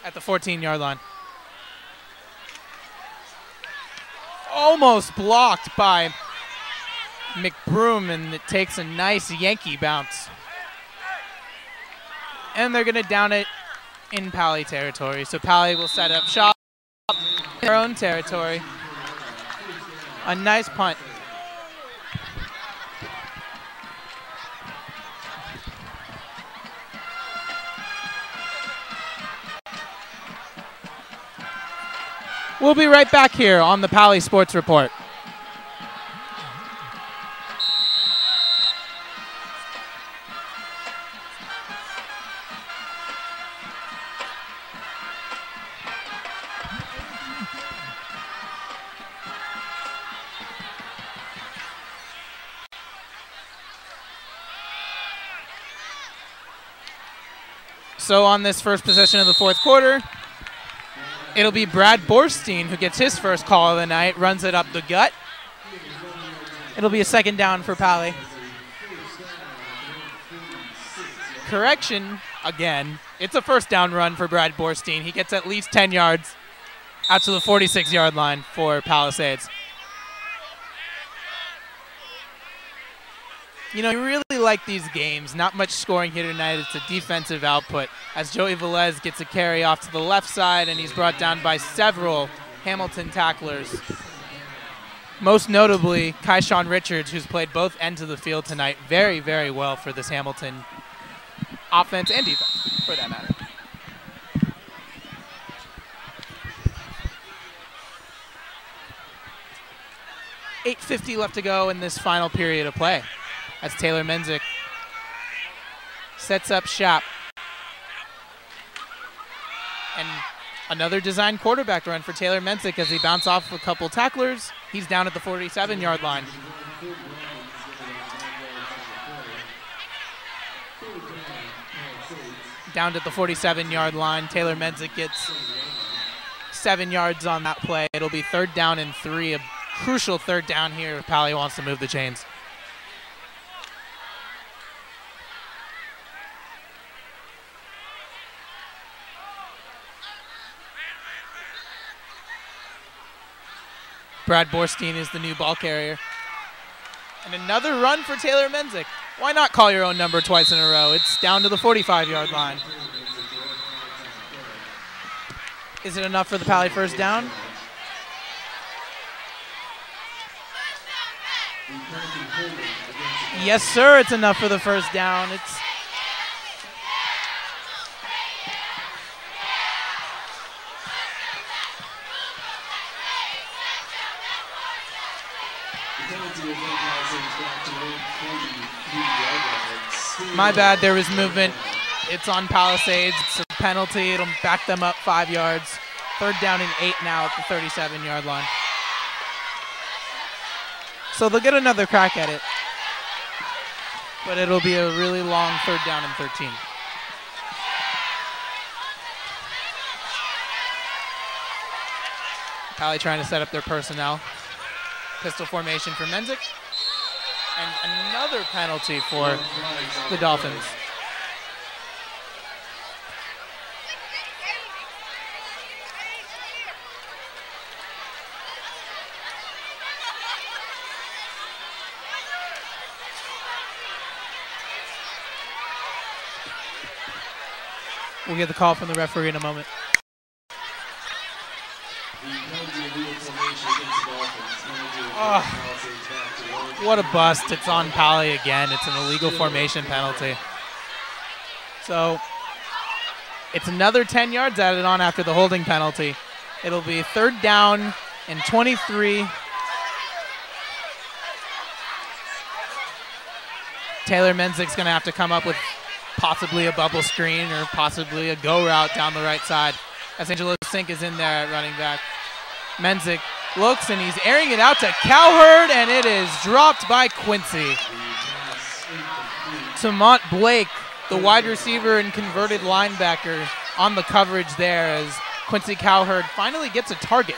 at the 14-yard line. Almost blocked by McBroom, and it takes a nice Yankee bounce. And they're going to down it in Pali territory. So Pali will set up shop in their own territory. A nice punt. We'll be right back here on the Pali Sports Report. So on this first possession of the fourth quarter, it'll be Brad Borstein who gets his first call of the night, runs it up the gut. It'll be a 2nd down for Pali. Correction, again, it's a 1st down run for Brad Borstein. He gets at least 10 yards out to the 46-yard line for Palisades. You know, you really like these games. Not much scoring here tonight. It's a defensive output as Joey Velez gets a carry off to the left side, and he's brought down by several Hamilton tacklers. Most notably, Kyshawn Richards, who's played both ends of the field tonight very, very well for this Hamilton offense and defense, for that matter. $8:50 left to go in this final period of play as Taylor Menzick sets up shop. And another design quarterback run for Taylor Menzick as he bounced off a couple tacklers. He's down at the 47-yard line. down to the 47-yard line. Taylor Menzick gets 7 yards on that play. It'll be 3rd down and 3, a crucial 3rd down here if Pally wants to move the chains. Brad Borstein is the new ball carrier. And another run for Taylor Menzick. Why not call your own number twice in a row? It's down to the 45-yard line. Is it enough for the Pally 1st down? Yes, sir, it's enough for the 1st down. It's my bad, there was movement. It's on Palisades. It's a penalty. It'll back them up 5 yards. 3rd down and 8 now at the 37-yard line. So they'll get another crack at it. But it'll be a really long 3rd down and 13. Pally trying to set up their personnel. Pistol formation for Menzick. And another penalty for the Dolphins. We'll get the call from the referee in a moment. Oh, what a bust. It's on Pally again. It's an illegal formation penalty. So it's another 10 yards added on after the holding penalty. It'll be 3rd down and 23. Taylor Menzick's going to have to come up with possibly a bubble screen or possibly a go route down the right side. As Angelo Sink is in there at running back. Menzick looks and he's airing it out to Cowherd, and it is dropped by Quincy. Tamont Blake, the wide receiver and converted linebacker, on the coverage there as Quincy Cowherd finally gets a target.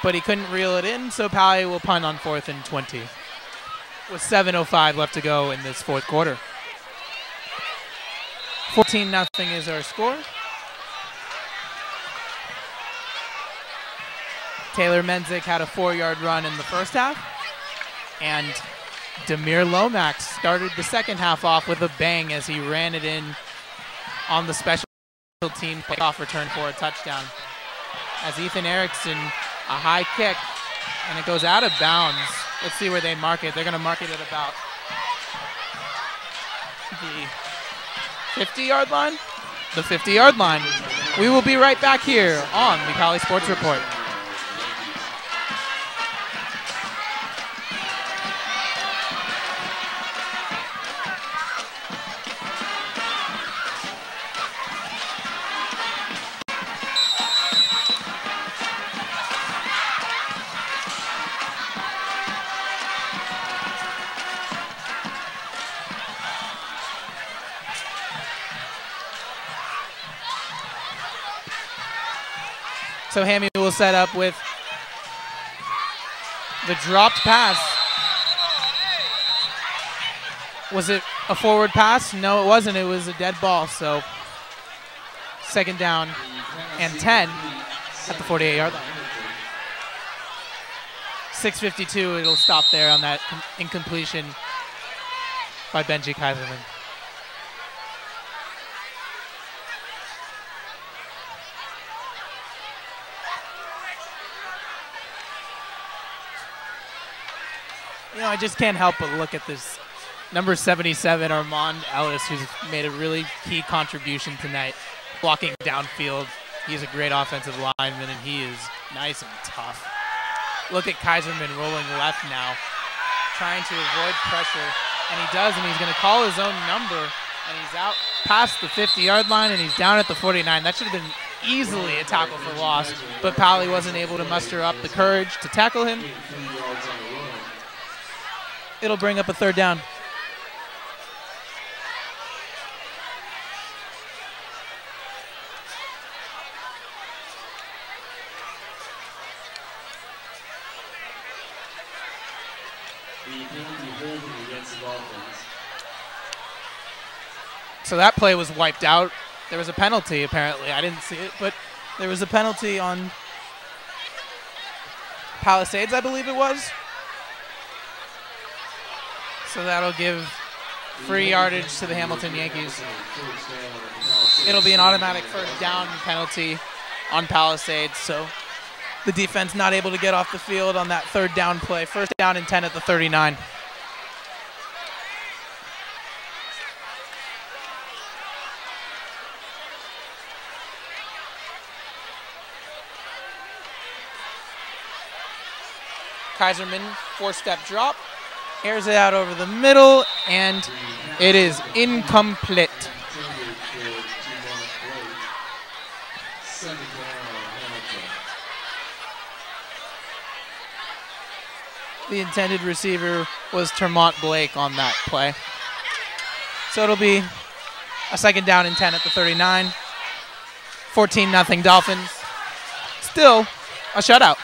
But he couldn't reel it in, so Pally will punt on 4th and 20. With 7:05 left to go in this 4th quarter. 14-0 is our score. Taylor Menzick had a 4-yard run in the 1st half. And Demir Lomax started the 2nd half off with a bang as he ran it in on the special team kickoff return for a touchdown. As Ethan Erickson, a high kick, and it goes out of bounds. Let's see where they mark it. They're going to mark it at about the 50-yard line? The 50-yard line. We will be right back here on the Pally Sports Report. So Hammy will set up with the dropped pass. Was it a forward pass? No, it wasn't. It was a dead ball. So 2nd down and 10 at the 48-yard line. 6:52, it'll stop there on that incompletion by Benji Kaiserman. You know, I just can't help but look at this number 77, Armand Ellis, who's made a really key contribution tonight, blocking downfield. He's a great offensive lineman, and he is nice and tough. Look at Kaiserman rolling left now, trying to avoid pressure, and he does, and he's going to call his own number, and he's out past the 50-yard line, and he's down at the 49. That should have been easily a tackle for loss, but Pally wasn't able to muster up the courage to tackle him. It'll bring up a 3rd down. The penalty holding against the Dolphins. So that play was wiped out. There was a penalty, apparently. I didn't see it, but there was a penalty on Palisades, I believe it was. So that'll give free yardage to the Hamilton Yankees. It'll be an automatic first down penalty on Palisades, so the defense not able to get off the field on that third down play. First down and 10 at the 39. Kaiserman, four-step drop, airs it out over the middle, and it is incomplete. The intended receiver was Termont Blake on that play. So it'll be a second down and 10 at the 39. 14-0 Dolphins. Still a shutout.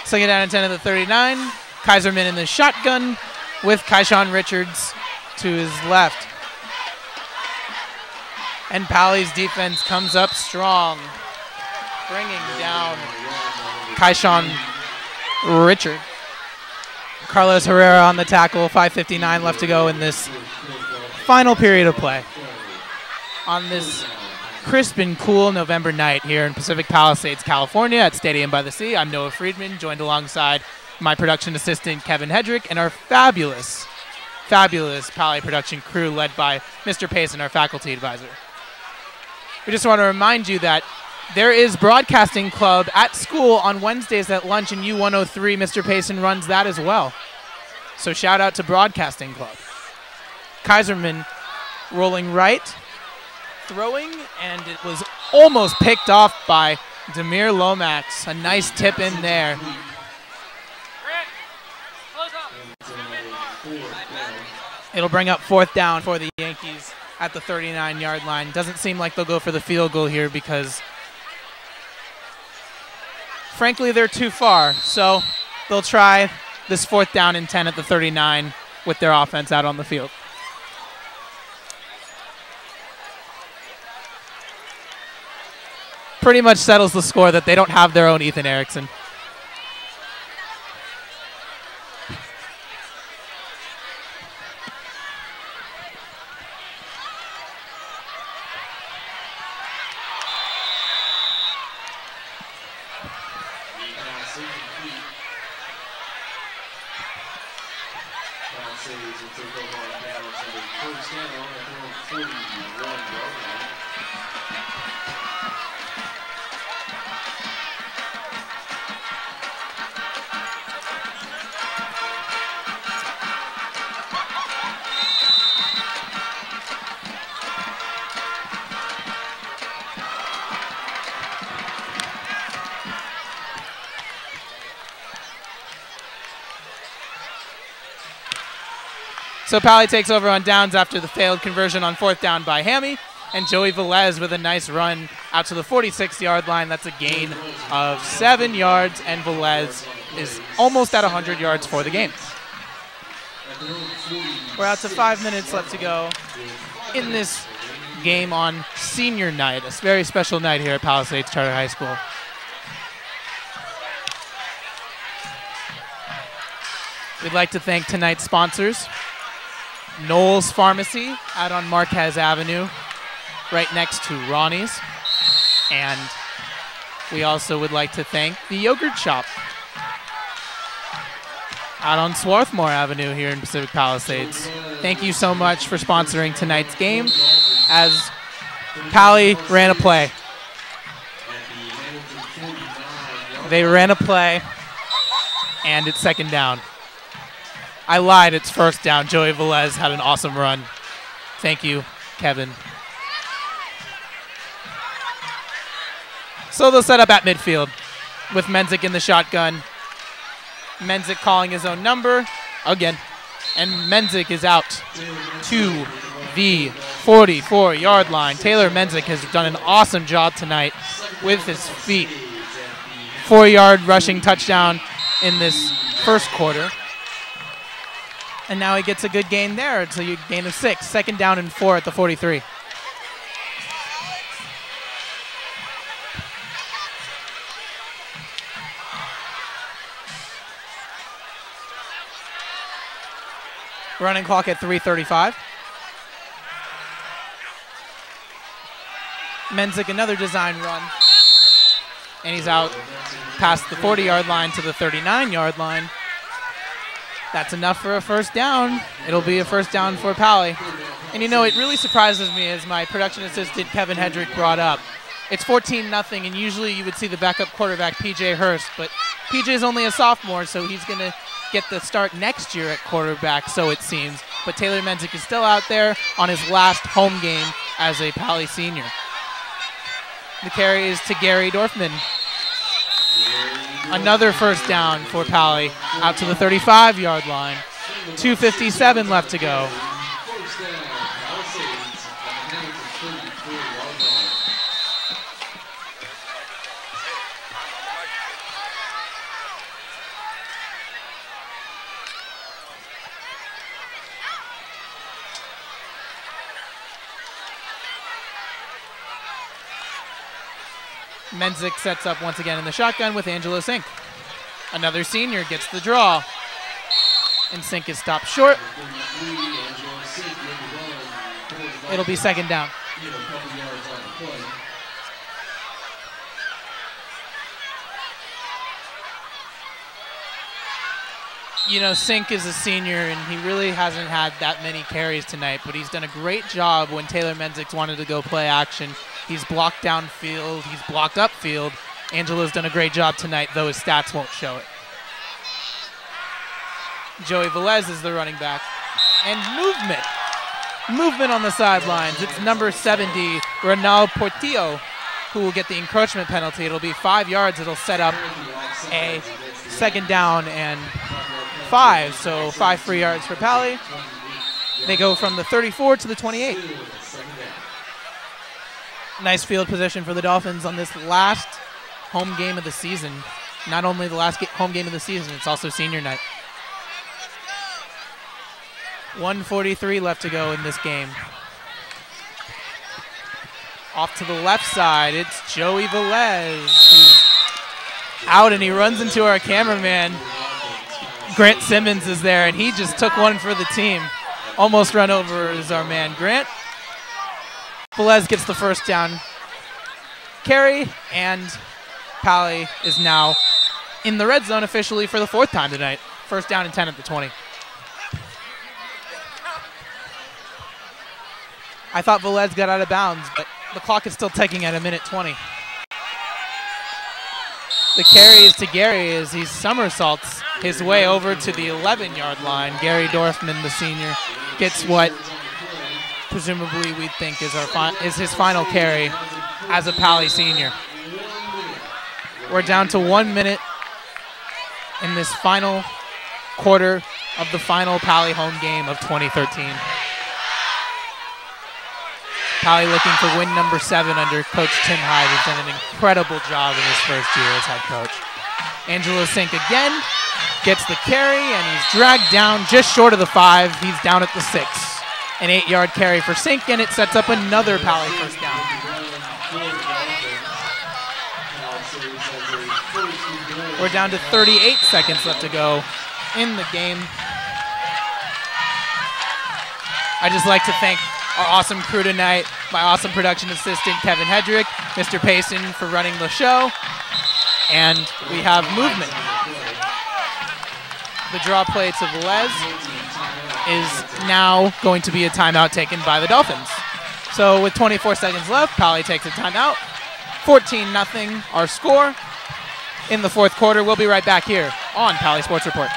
Second down and 10 at the 39. Kaiserman in the shotgun with Kaishawn Richards to his left. And Pally's defense comes up strong, bringing down Kaishawn Richard. Carlos Herrera on the tackle, 5:59 left to go in this final period of play. On this crisp and cool November night here in Pacific Palisades, California at Stadium by the Sea, I'm Noah Friedman, joined alongside my production assistant, Kevin Hedrick, and our fabulous Pally production crew led by Mr. Payson, our faculty advisor. We just want to remind you that there is Broadcasting Club at school on Wednesdays at lunch in U103. Mr. Payson runs that as well. So shout out to Broadcasting Club. Kaiserman rolling right, throwing, and it was almost picked off by Demir Lomax. A nice tip in there. It'll bring up fourth down for the Yankees at the 39-yard line. Doesn't seem like they'll go for the field goal here because, frankly, they're too far. So they'll try this fourth down and 10 at the 39 with their offense out on the field. Pretty much settles the score that they don't have their own Ethan Erickson. Palisades will take over on downs at a first down at their own 41-yard line. So Pally takes over on downs after the failed conversion on fourth down by Hammy. And Joey Velez with a nice run out to the 46-yard line. That's a gain of 7 yards, and Velez is almost at 100 yards for the game. We're out to 5 minutes left to go in this game on senior night, a very special night here at Palisades Charter High School. We'd like to thank tonight's sponsors. Knowles Pharmacy out on Marquez Avenue, right next to Ronnie's. And we also would like to thank the Yogurt Shop out on Swarthmore Avenue here in Pacific Palisades. Thank you so much for sponsoring tonight's game as Pally ran a play. They ran a play, and it's second down. I lied, it's first down. Joey Velez had an awesome run. Thank you, Kevin. So they'll set up at midfield with Menzik in the shotgun. Menzik calling his own number again. And Menzik is out to the 44-yard line. Taylor Menzick has done an awesome job tonight with his feet. 4-yard rushing touchdown in this first quarter. And now he gets a good gain there. It's a gain of 6. 2nd down and 4 at the 43. Running clock at 3:35. Menzick, another design run. And he's out past the 40-yard line to the 39-yard line. That's enough for a first down. It'll be a first down for Pally. And you know, it really surprises me, as my production assistant Kevin Hedrick brought up. It's 14-0, and usually you would see the backup quarterback, PJ Hurst, but PJ's only a sophomore, so he's going to get the start next year at quarterback, so it seems. But Taylor Menzick is still out there on his last home game as a Pally senior. The carry is to Gary Dorfman. Another first down for Pally, out to the 35-yard line. 2:57 left to go. First down, Palisades at the Hamilton 34-yard line. Menzick sets up once again in the shotgun with Angelo Sink. Another senior gets the draw. And Sink is stopped short. It'll be 2nd down. You know, Sink is a senior, and he really hasn't had that many carries tonight, but he's done a great job when Taylor Menzick wanted to go play action. He's blocked downfield. He's blocked upfield. Angelo's done a great job tonight, though his stats won't show it. Joey Velez is the running back. And movement. Movement on the sidelines. It's number 70, Ronald Portillo, who will get the encroachment penalty. It'll be 5 yards. It'll set up a 2nd down and 5, so 5 free yards for Pally. They go from the 34 to the 28. Nice field position for the Dolphins on this last home game of the season. Not only the last home game of the season, it's also senior night. 1:43 left to go in this game. Off to the left side, it's Joey Velez. He's out and he runs into our cameraman. Grant Simmons is there, and he just took one for the team. Almost run over is our man Grant. Velez gets the first down carry, and Pally is now in the red zone officially for the 4th time tonight. First down and 10 at the 20. I thought Velez got out of bounds, but the clock is still ticking at 1:20. The carry is to Gary as he somersaults his way over to the 11-yard line. Gary Dorfman, the senior, gets what presumably we think is his final carry as a Pally senior. We're down to 1 minute in this final quarter of the final Pally home game of 2013. Pally looking for win number 7 under Coach Tim Hyde, who's done an incredible job in his first year as head coach. Angelo Sink again gets the carry, and he's dragged down just short of the 5. He's down at the 6. An 8-yard carry for Sink, and it sets up another Pally first down. We're down to 38 seconds left to go in the game. I'd just like to thank our awesome crew tonight, my awesome production assistant, Kevin Hedrick, Mr. Payson for running the show, and we have movement. The draw play to Velez is now going to be a timeout taken by the Dolphins. So with 24 seconds left, Pally takes a timeout. 14-0 our score in the 4th quarter. We'll be right back here on Pally Sports Report.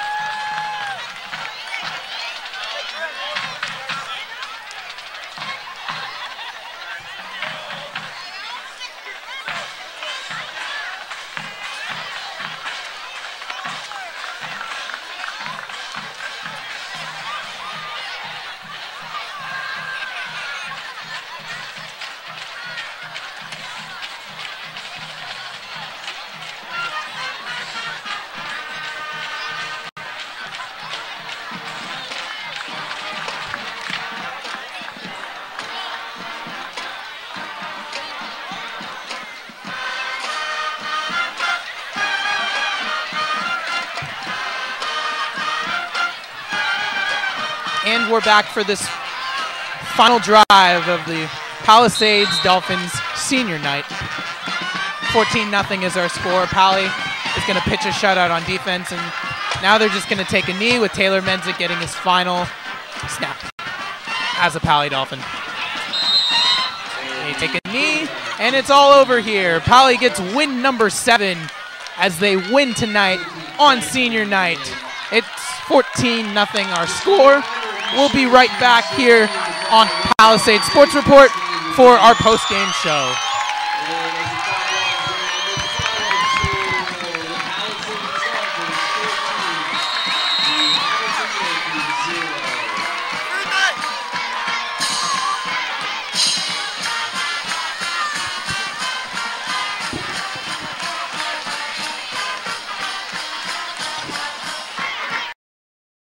And we're back for this final drive of the Palisades Dolphins senior night. 14-0 is our score. Pally is going to pitch a shutout on defense, and now they're just going to take a knee with Taylor Menzick getting his final snap as a Pally Dolphin. They take a knee, and it's all over here. Pally gets win number 7 as they win tonight on senior night. It's 14-0 our score. We'll be right back here on Palisades Sports Report for our post-game show.